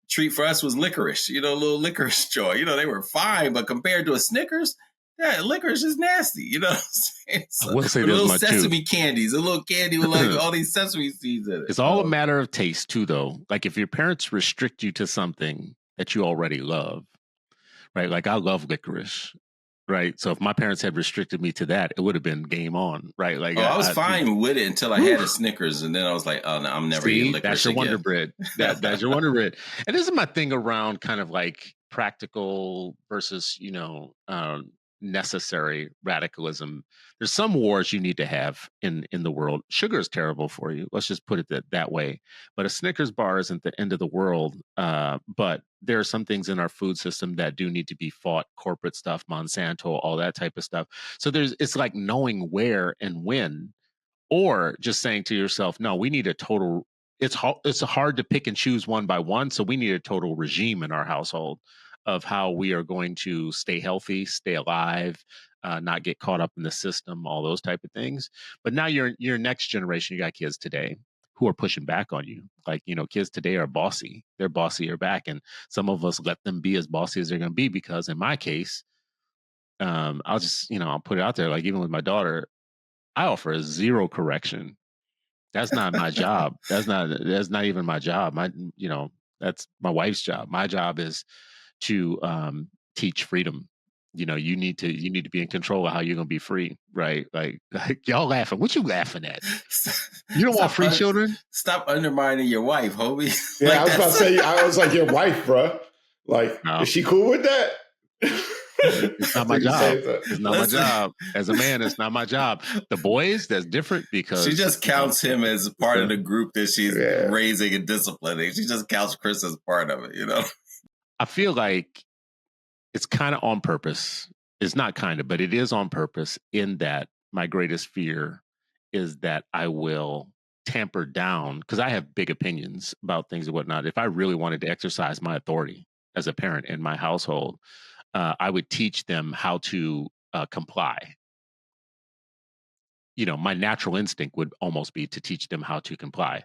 Treat for us was licorice, a little licorice joy. They were fine, but compared to a Snickers, that licorice is nasty. You know what I'm saying? So, I will say little sesame candies, a little candy with all these sesame seeds in it. It's all a matter of taste too, though. If your parents restrict you to something that you already love, right? I love licorice. Right. So if my parents had restricted me to that, it would have been game on. Right. I was fine with it until I had a Snickers. And then I was like, oh, no, I'm never eating licorice. That's your Wonder Bread. That's your Wonder Bread. And this is my thing around kind of practical versus, necessary radicalism. There's some wars you need to have in the world. Sugar is terrible for you. Let's just put it that way. But a Snickers bar isn't the end of the world. But there are some things in our food system that do need to be fought. Corporate stuff, Monsanto, all that type of stuff. So it's like knowing where and when, or just saying to yourself, no, we need a total. It's hard to pick and choose one by one. So we need a total regime in our household of how we are going to stay healthy, stay alive, not get caught up in the system, all those type of things. But now your next generation, you got kids today who are pushing back on you. Like, kids today are bossy. They're bossier back. And some of us let them be as bossy as they're going to be, because in my case, I'll just, I'll put it out there. Like, even with my daughter, I offer zero correction. That's not my job. That's not even my job. That's my wife's job. My job is to teach freedom. You need to be in control of how you're gonna be free, right? Like y'all laughing. What you laughing at? You don't want free children? Stop undermining your wife, homie. Yeah, I was about to say. I was like, your wife, bro. Like, no. Is she cool with that? It's not my job. It's not my job. As a man, it's not my job. The boys, that's different, because she just counts him as part of the group that she's raising and disciplining. She just counts Chris as part of it, I feel like it's kind of on purpose. It's not kind of, but it is on purpose, in that my greatest fear is that I will tamper down, because I have big opinions about things and whatnot. If I really wanted to exercise my authority as a parent in my household, I would teach them how to comply. My natural instinct would almost be to teach them how to comply.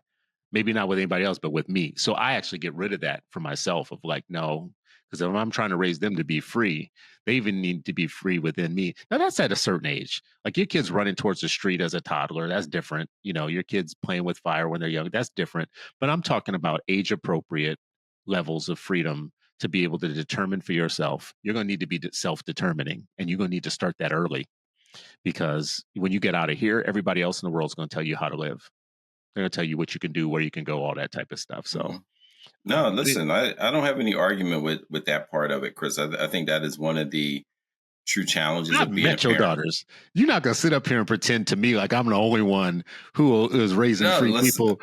Maybe not with anybody else, but with me. So I actually get rid of that for myself, of like, no, because if I'm trying to raise them to be free, they even need to be free within me. Now, that's at a certain age. Like, your kids running towards the street as a toddler, that's different. Your kids playing with fire when they're young, that's different. But I'm talking about age appropriate levels of freedom to be able to determine for yourself. You're going to need to be self-determining, and you're going to need to start that early, because when you get out of here, everybody else in the world is going to tell you how to live. They're going to tell you what you can do, where you can go, all that type of stuff. So, no, listen, I don't have any argument with that part of it, Chris. I think that is one of the true challenges of being a parent. Daughters. You're not going to sit up here and pretend to me like I'm the only one who is raising free people.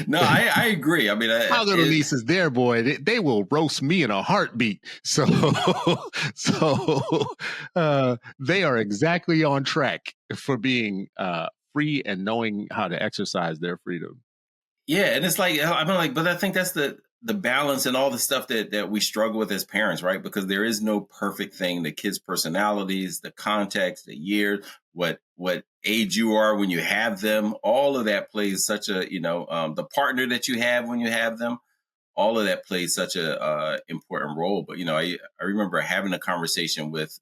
No, I agree. I mean, my little nieces, there, boy, they will roast me in a heartbeat. So they are exactly on track for being free and knowing how to exercise their freedom. Yeah, and it's like, I'm like, but I think that's the balance and all the stuff that we struggle with as parents, right? Because there is no perfect thing. The kids' personalities, the context, the year, what age you are when you have them, all of that plays such a, the partner that you have when you have them, all of that plays such a important role. But, I remember having a conversation with,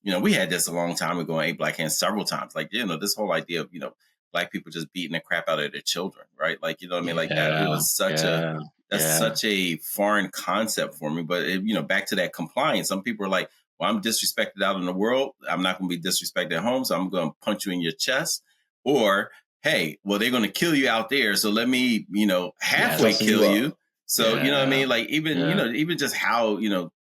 we had this a long time ago in Black Hands several times, like, this whole idea of, Black people just beating the crap out of their children, right? Like, you know what I mean? Like that, it was such such a foreign concept for me. But, back to that compliance, some people are like, well, I'm disrespected out in the world. I'm not going to be disrespected at home. So I'm going to punch you in your chest. Or, hey, well, they're going to kill you out there. So let me, halfway kill you. So, you know what I mean? Like, even, even just how,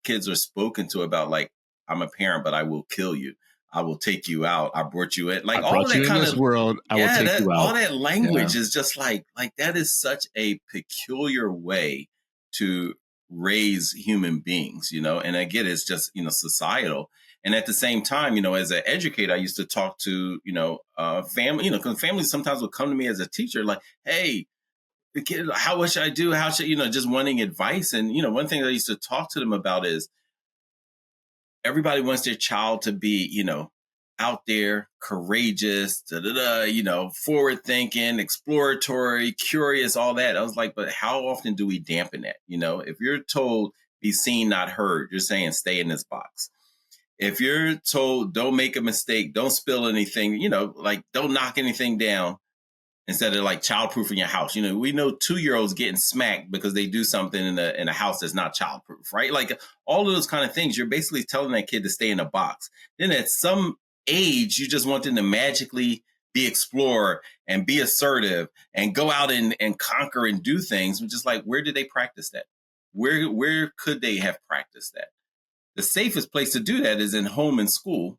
kids are spoken to about, like, I'm a parent, but I will kill you. I will take you out. I brought you in. Like, all of that kind of world. I will take you out. All that language is just like that is such a peculiar way to raise human beings, and I get it's just, societal. And at the same time, as an educator, I used to talk to, family, because families sometimes will come to me as a teacher, like, hey, the kid, how should I do? How should, just wanting advice. And, one thing I used to talk to them about is, everybody wants their child to be, out there, courageous, forward thinking, exploratory, curious, all that. I was like, but how often do we dampen that? If you're told be seen, not heard, you're saying stay in this box. If you're told don't make a mistake, don't spill anything, like don't knock anything down, instead of like childproofing your house. We know 2-year-olds getting smacked because they do something in a house that's not childproof, right? Like all of those kind of things, you're basically telling that kid to stay in a box. Then at some age, you just want them to magically be explorer and be assertive and go out and conquer and do things, which is like, where did they practice that? Where could they have practiced that? The safest place to do that is in home and school.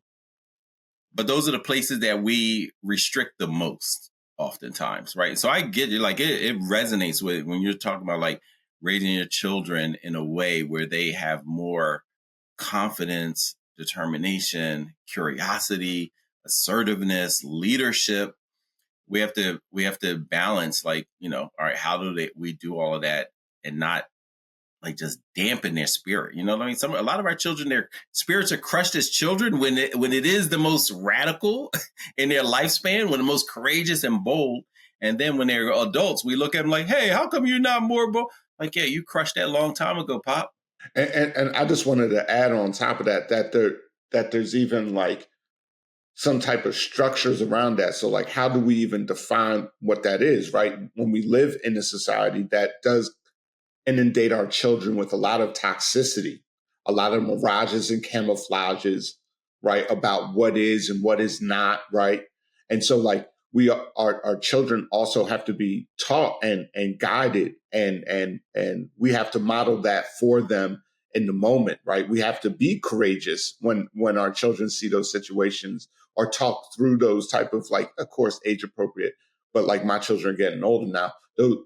But those are the places that we restrict the most oftentimes, right? So I get it, like it resonates with when you're talking about like raising your children in a way where they have more confidence, determination, curiosity, assertiveness, leadership. We have to balance, like, all right, how do we do all of that and not like just dampen their spirit? You know what I mean? A lot of our children, their spirits are crushed as children when it is the most radical in their lifespan, when the most courageous and bold. And then when they're adults, we look at them like, hey, how come you're not more bold? Like, yeah, you crushed that long time ago, Pop. And I just wanted to add on top of that there's even like some type of structures around that. So like, how do we even define what that is, right? When we live in a society that does inundate our children with a lot of toxicity, a lot of mirages and camouflages, right, about what is and what is not, right? And so like our children also have to be taught and guided and we have to model that for them in the moment, right? We have to be courageous when our children see those situations or talk through those type of, like, of course, age appropriate, but like my children are getting older now,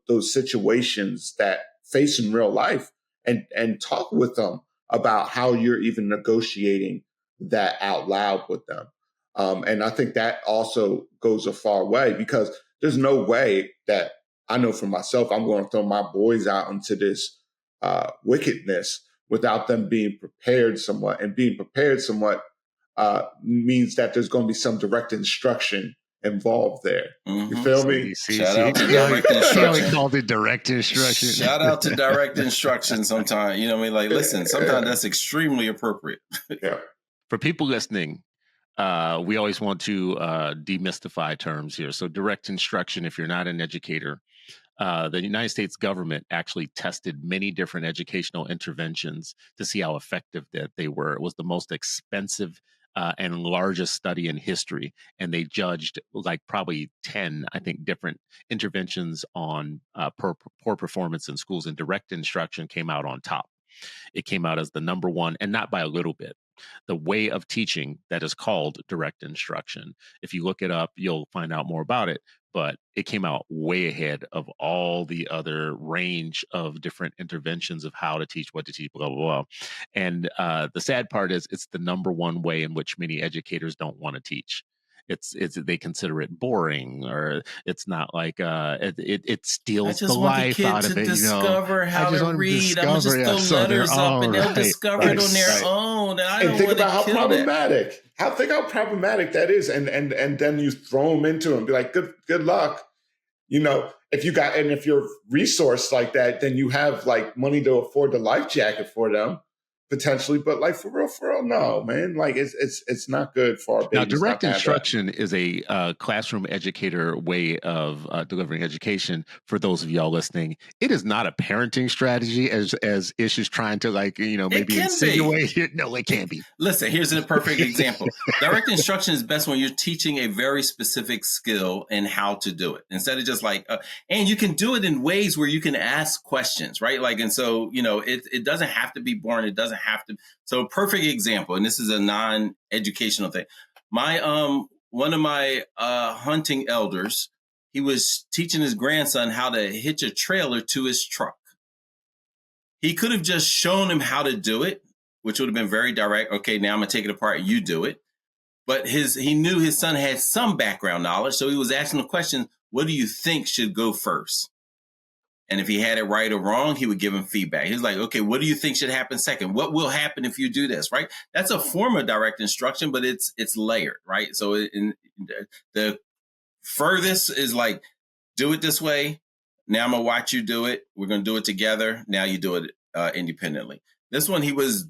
those situations that face in real life and talk with them about how you're even negotiating that out loud with them. And I think that also goes a far way, because there's no way that I know for myself, I'm going to throw my boys out into this wickedness without them being prepared somewhat. And being prepared somewhat means that there's going to be some direct instruction involved there. Mm-hmm. You feel me? Shout out to direct instruction. We called it direct instruction. Shout out to direct instruction sometimes. You know what I mean? Like, listen, sometimes that's extremely appropriate. Yeah. For people listening, we always want to demystify terms here. So direct instruction, if you're not an educator, the United States government actually tested many different educational interventions to see how effective that they were. It was the most expensive and largest study in history. And they judged like probably 10, I think, different interventions on poor performance in schools, and direct instruction came out on top. It came out as the number one, and not by a little bit. The way of teaching that is called direct instruction. If you look it up, you'll find out more about it. But it came out way ahead of all the other range of different interventions of how to teach, what to teach, blah, blah, blah. And the sad part is it's the number one way in which many educators don't want to teach. It's they consider it boring, or it's not like it steals the life out of it. Discover how to read. I'm just throw letters up and they'll discover it on their own. And think about how problematic. Think how problematic that is, and then you throw them into it and be like, good luck. If you're resourced like that, then you have like money to afford the life jacket for them. Potentially, but like for real, no, man. Like it's not good for our babies. Now, direct instruction is a classroom educator way of delivering education. For those of y'all listening, it is not a parenting strategy as Ish is trying to maybe insinuate. No, it can't be. Listen, here's a perfect example. Direct instruction is best when you're teaching a very specific skill and how to do it, instead of just like, and you can do it in ways where you can ask questions, right? Like, and so it doesn't have to be boring. It doesn't have to. So perfect example, and this is a non-educational thing. One of my hunting elders, he was teaching his grandson how to hitch a trailer to his truck. He could have just shown him how to do it, which would have been very direct. Okay, now I'm gonna take it apart. You do it. But he knew his son had some background knowledge, so he was asking the question, what do you think should go first? And if he had it right or wrong, he would give him feedback. He was like, okay, what do you think should happen second? What will happen if you do this, right? That's a form of direct instruction, but it's layered, right? So the furthest is like, do it this way. Now I'm going to watch you do it. We're going to do it together. Now you do it independently. This one, he was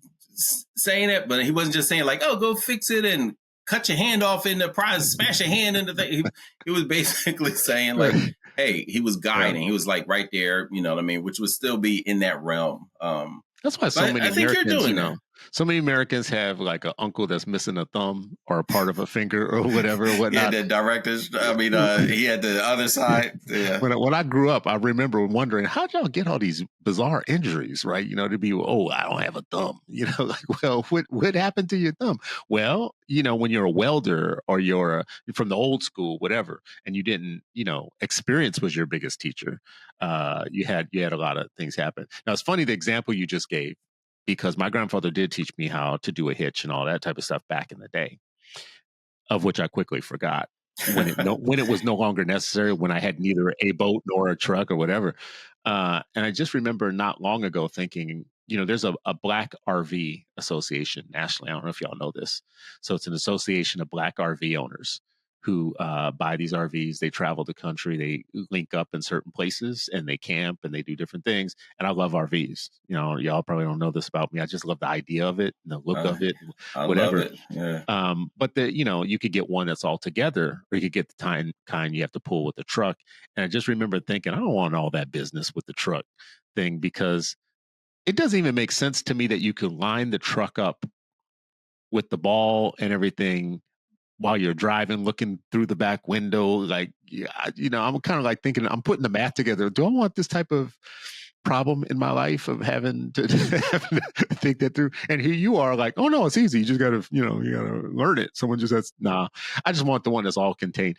saying it, but he wasn't just saying like, oh, go fix it and cut your hand off in the prize, smash your hand in the thing. He was basically saying like, hey, he was guiding. Yeah. He was like right there, you know what I mean? Which would still be in that realm. That's why so many Americans, So many Americans have like an uncle that's missing a thumb or a part of a finger or whatever or Yeah, whatnot. the directors. I mean, he had the other side. Yeah. When I grew up, I remember wondering, how'd y'all get all these bizarre injuries, right? To be, oh, I don't have a thumb. Like, well, what happened to your thumb? Well, when you're a welder or you're from the old school, whatever, and you didn't, experience was your biggest teacher. You had a lot of things happen. Now, it's funny the example you just gave, because my grandfather did teach me how to do a hitch and all that type of stuff back in the day, of which I quickly forgot when it was no longer necessary, when I had neither a boat nor a truck or whatever. And I just remember not long ago thinking, there's a Black RV association nationally. I don't know if y'all know this. So it's an association of Black RV owners who buy these RVs. They travel the country. They link up in certain places and they camp and they do different things. And I love RVs. Y'all probably don't know this about me. I just love the idea of it and the look of it, I whatever. love it. Yeah. But you could get one that's all together, or you could get the kind you have to pull with the truck. And I just remember thinking, I don't want all that business with the truck thing, because it doesn't even make sense to me that you could line the truck up with the ball and everything while you're driving, looking through the back window. Like, I'm kind of like thinking, I'm putting the math together. Do I want this type of problem in my life of having to think that through? And here you are like, oh no, it's easy. You just gotta, you gotta learn it. Someone just says, nah, I just want the one that's all contained.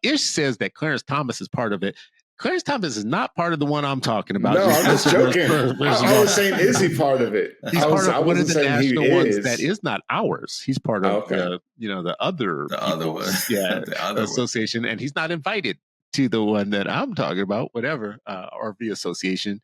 Ish says that Clarence Thomas is part of it. Clarence Thomas is not part of the one I'm talking about. No, I'm just joking. I was saying, is he part of it? He's part of one of the national ones is. that is not ours. He's part of the other the other association, and he's not invited to the one that I'm talking about, whatever, RV association.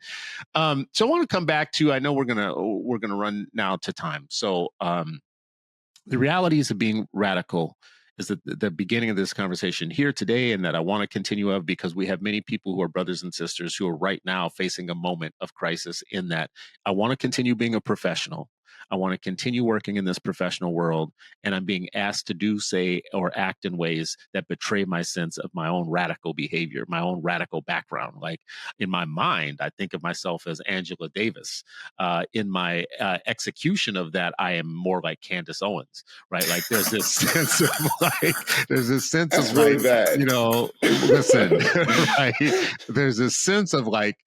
So I want to come back to, I know we're gonna run now to time. So the realities of being radical is the beginning of this conversation here today, and that I want to continue of, because we have many people who are brothers and sisters who are right now facing a moment of crisis, in that I want to continue being a professional. I want to continue working in this professional world, and I'm being asked to do, say, or act in ways that betray my sense of my own radical behavior, my own radical background. Like, in my mind, I think of myself as Angela Davis. In my execution of that, I am more like Candace Owens, right? Like, there's this sense of That's really bad. Listen, right? There's this sense of like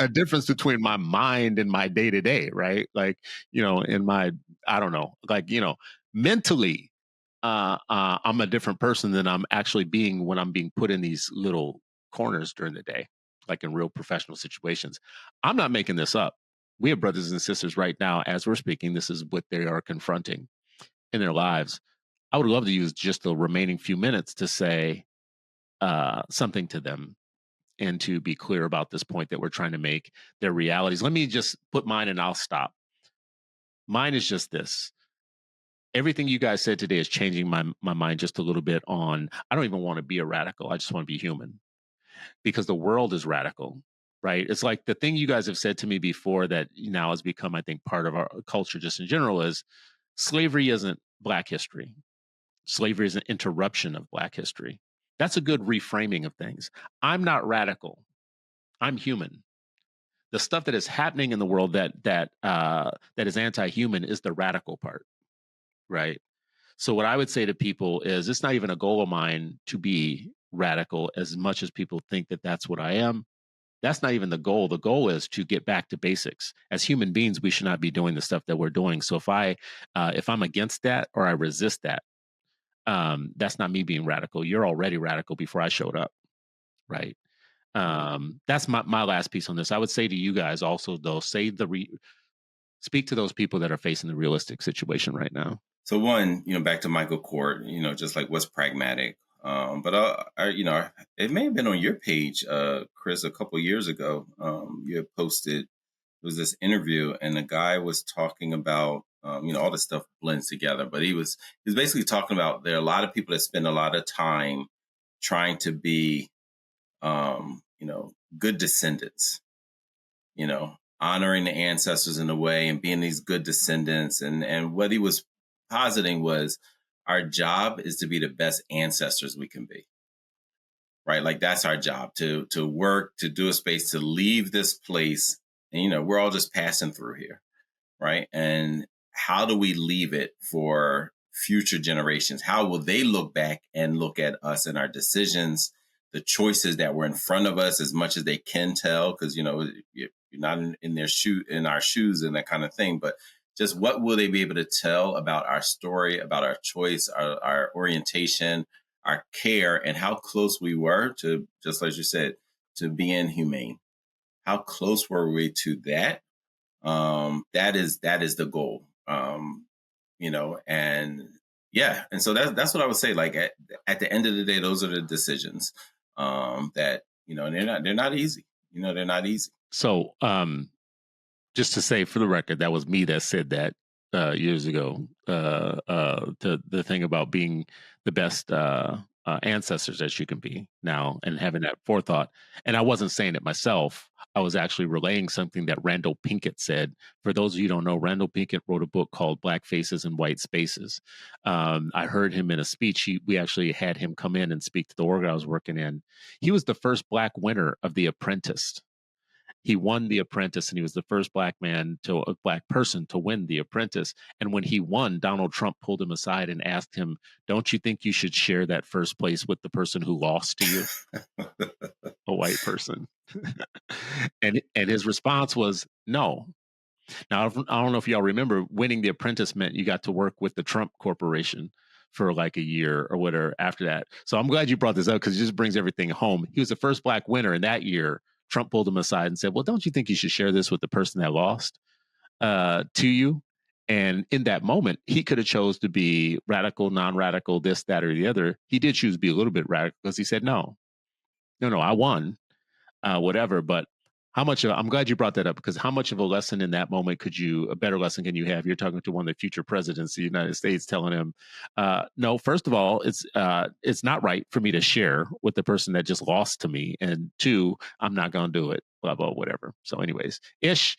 a difference between my mind and my day to day, right? Like, in my, I don't know, like, mentally, I'm a different person than I'm actually being when I'm being put in these little corners during the day, like in real professional situations. I'm not making this up. We have brothers and sisters right now, as we're speaking. This is what they are confronting in their lives. I would love to use just the remaining few minutes to say something to them, and to be clear about this point that we're trying to make, their realities. Let me just put mine and I'll stop. Mine is just this. Everything you guys said today is changing my mind just a little bit on, I don't even want to be a radical. I just want to be human, because the world is radical, right? It's like the thing you guys have said to me before that now has become, I think, part of our culture just in general, is slavery isn't Black history. Slavery is an interruption of Black history. That's a good reframing of things. I'm not radical. I'm human. The stuff that is happening in the world that is anti-human is the radical part, right? So what I would say to people is, it's not even a goal of mine to be radical, as much as people think that that's what I am. That's not even the goal. The goal is to get back to basics. As human beings, we should not be doing the stuff that we're doing. So if I'm against that, or I resist that, that's not me being radical. You're already radical before I showed up, right? That's my last piece on this. I would say to you guys also, though, speak to those people that are facing the realistic situation right now. So one, back to Michael Kort, just like what's pragmatic. But it may have been on your page, Chris, a couple of years ago. You had posted, it was this interview, and the guy was talking about, all this stuff blends together. But he was basically talking about, there are a lot of people that spend a lot of time trying to be, good descendants, honoring the ancestors in a way and being these good descendants. And what he was positing was, our job is to be the best ancestors we can be, right? Like, that's our job, to work, to do a space, to leave this place. And, we're all just passing through here, right? And how do we leave it for future generations? How will they look back and look at us and our decisions, the choices that were in front of us, as much as they can tell? Because, you're not in in our shoes and that kind of thing. But just what will they be able to tell about our story, about our choice, our orientation, our care, and how close we were to, just as you said, to being humane? How close were we to that? That is the goal. And yeah, and so that's what I would say. Like at the end of the day, those are the decisions that and they're not easy. They're not easy. So, just to say for the record, that was me that said that years ago. The thing about being the best ancestors that you can be now, and having that forethought. And I wasn't saying it myself. I was actually relaying something that Randall Pinkett said. For those of you who don't know, Randall Pinkett wrote a book called Black Faces and White Spaces. I heard him in a speech. We actually had him come in and speak to the org I was working in. He was the first Black winner of The Apprentice. He won The Apprentice, and he was the first black person to win The Apprentice. And when he won, Donald Trump pulled him aside and asked him, "Don't you think you should share that first place with the person who lost to you?" A white person. and his response was no. Now, I don't know if y'all remember, winning The Apprentice meant you got to work with the Trump Corporation for like a year or whatever after that. So I'm glad you brought this up, because it just brings everything home. He was the first black winner, and that year Trump pulled him aside and said, "Well, don't you think you should share this with the person that lost to you?" And in that moment, he could have chose to be radical, non-radical, this, that, or the other. He did choose to be a little bit radical, because he said, no, I won, whatever. But I'm glad you brought that up, because how much of a lesson in that moment a better lesson can you have? You're talking to one of the future presidents of the United States, telling him, no, first of all, it's not right for me to share with the person that just lost to me. And two, I'm not going to do it, blah, blah, whatever. So anyways, Ish,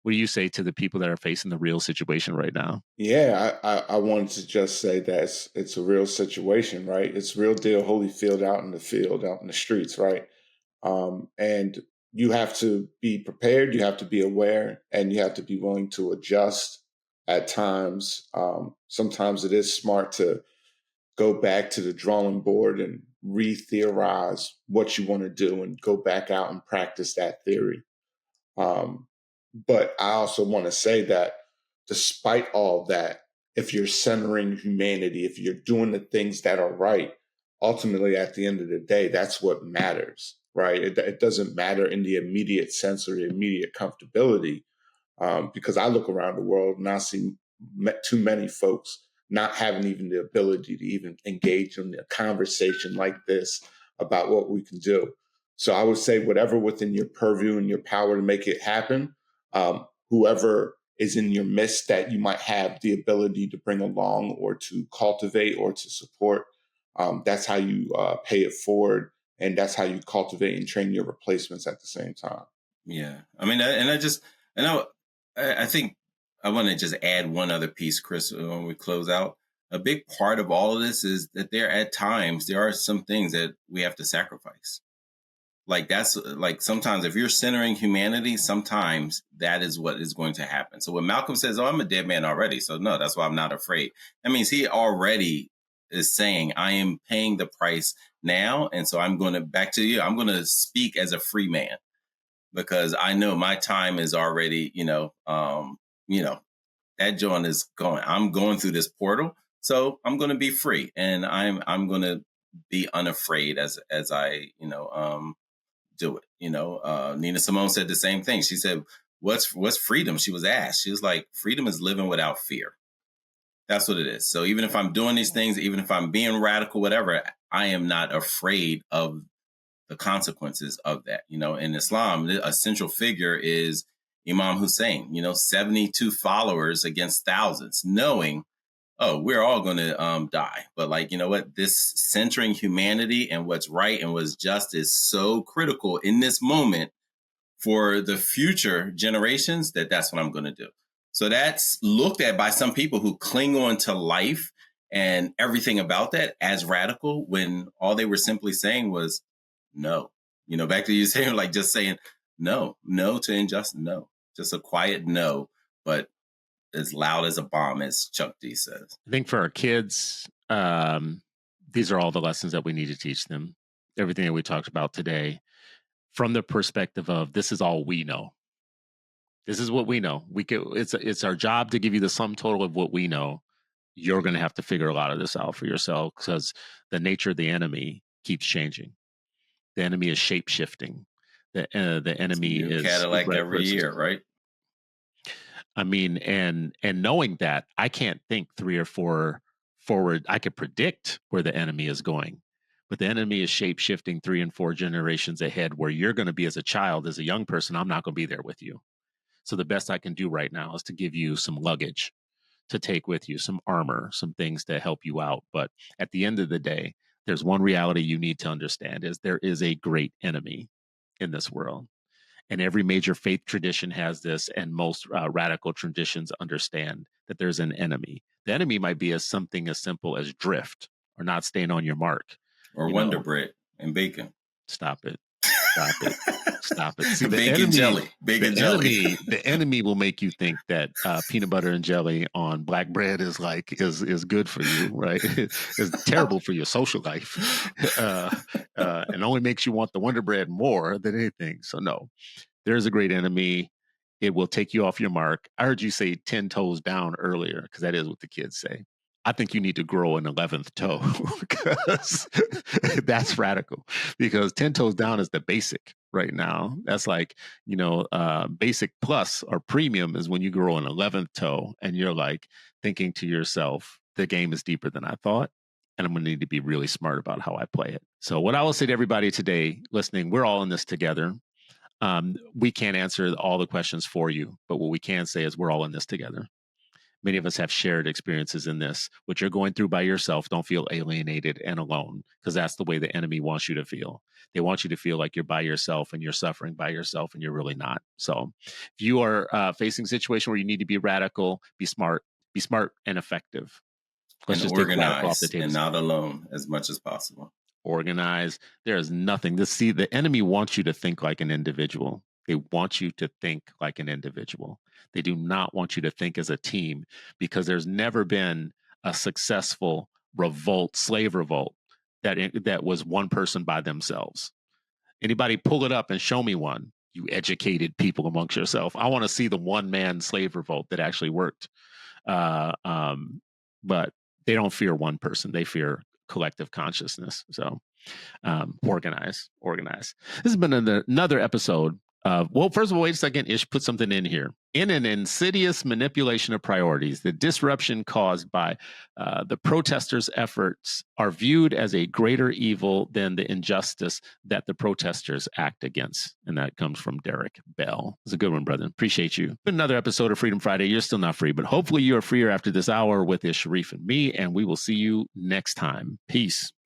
what do you say to the people that are facing the real situation right now? Yeah, I wanted to just say that it's a real situation, right? It's real deal Holyfield out in the field, out in the streets, right? And you have to be prepared, you have to be aware, and you have to be willing to adjust at times. Sometimes it is smart to go back to the drawing board and re-theorize what you want to do and go back out and practice that theory. But I also want to say that despite all that, if you're centering humanity, if you're doing the things that are right, ultimately at the end of the day, that's what matters, right? It doesn't matter in the immediate sense or the immediate comfortability, because I look around the world and I see too many folks not having even the ability to even engage in a conversation like this about what we can do. So I would say whatever within your purview and your power to make it happen, whoever is in your midst that you might have the ability to bring along or to cultivate or to support, that's how you pay it forward. And that's how you cultivate and train your replacements at the same time. Yeah. I mean, I think I want to just add one other piece, Chris, when we close out. A big part of all of this is that there are some things that we have to sacrifice. Like that's like sometimes if you're centering humanity, sometimes that is what is going to happen. So when Malcolm says, "Oh, I'm a dead man already," so no, that's why I'm not afraid. That means he already is saying, "I am paying the price now," and so I'm going to back to you. I'm going to speak as a free man, because I know my time is already, that joint is going. I'm going through this portal, so I'm going to be free, and I'm going to be unafraid as I do it. Nina Simone said the same thing. She said, "What's freedom?" She was asked. She was like, "Freedom is living without fear." That's what it is. So even if I'm doing these things, even if I'm being radical, whatever, I am not afraid of the consequences of that. In Islam, a central figure is Imam Hussein, 72 followers against thousands, knowing, oh, we're all going to die. But like, you know what, this centering humanity and what's right and what's just is so critical in this moment for the future generations that's what I'm going to do. So that's looked at by some people who cling on to life and everything about that as radical, when all they were simply saying was no. Back to you saying, like, just saying no to injustice, no, just a quiet no. But as loud as a bomb, as Chuck D says. I think for our kids, these are all the lessons that we need to teach them. Everything that we talked about today, from the perspective of this is all we know. This is what we know. It's our job to give you the sum total of what we know. You're going to have to figure a lot of this out for yourself because the nature of the enemy keeps changing. The enemy is shape shifting. The enemy is Cadillac every year, right? I mean, and knowing that, I can't think 3 or 4 forward. I could predict where the enemy is going, but the enemy is shape shifting 3 and 4 generations ahead. Where you're going to be as a child, as a young person, I'm not going to be there with you. So the best I can do right now is to give you some luggage to take with you, some armor, some things to help you out. But at the end of the day, there's one reality you need to understand: is there is a great enemy in this world. And every major faith tradition has this, and most radical traditions understand that there's an enemy. The enemy might be something as simple as drift or not staying on your mark. Or Wonder Bread and bacon. Stop it. Stop it. Stop it. See, bacon jelly. The enemy will make you think that peanut butter and jelly on black bread is good for you, right? It's terrible for your social life, and only makes you want the Wonder Bread more than anything. So no, there is a great enemy. It will take you off your mark. I heard you say 10 toes down earlier, because that is what the kids say. I think you need to grow an 11th toe because that's radical, because 10 toes down is the basic right now. That's like, basic plus or premium is when you grow an 11th toe and you're like thinking to yourself, the game is deeper than I thought, and I'm going to need to be really smart about how I play it. So what I will say to everybody today listening, we're all in this together. We can't answer all the questions for you, but what we can say is we're all in this together. Many of us have shared experiences in this. What you're going through by yourself, don't feel alienated and alone, because that's the way the enemy wants you to feel. They want you to feel like you're by yourself and you're suffering by yourself, and you're really not. So if you are facing a situation where you need to be radical, be smart and effective. Let's just organize off the table. And not alone as much as possible. Organize. There is nothing. The enemy wants you to think like an individual. They want you to think like an individual. They do not want you to think as a team, because there's never been a successful revolt, slave revolt, that was one person by themselves. Anybody pull it up and show me one, you educated people amongst yourself. I want to see the one-man slave revolt that actually worked. But they don't fear one person. They fear collective consciousness. So organize. This has been another episode. First of all, wait a second. Ish, put something in here. In an insidious manipulation of priorities, the disruption caused by the protesters' efforts are viewed as a greater evil than the injustice that the protesters act against. And that comes from Derek Bell. It's a good one, brother. Appreciate you. Another episode of Freedom Friday. You're still not free, but hopefully you are freer after this hour with Ish, Sharif, and me. And we will see you next time. Peace.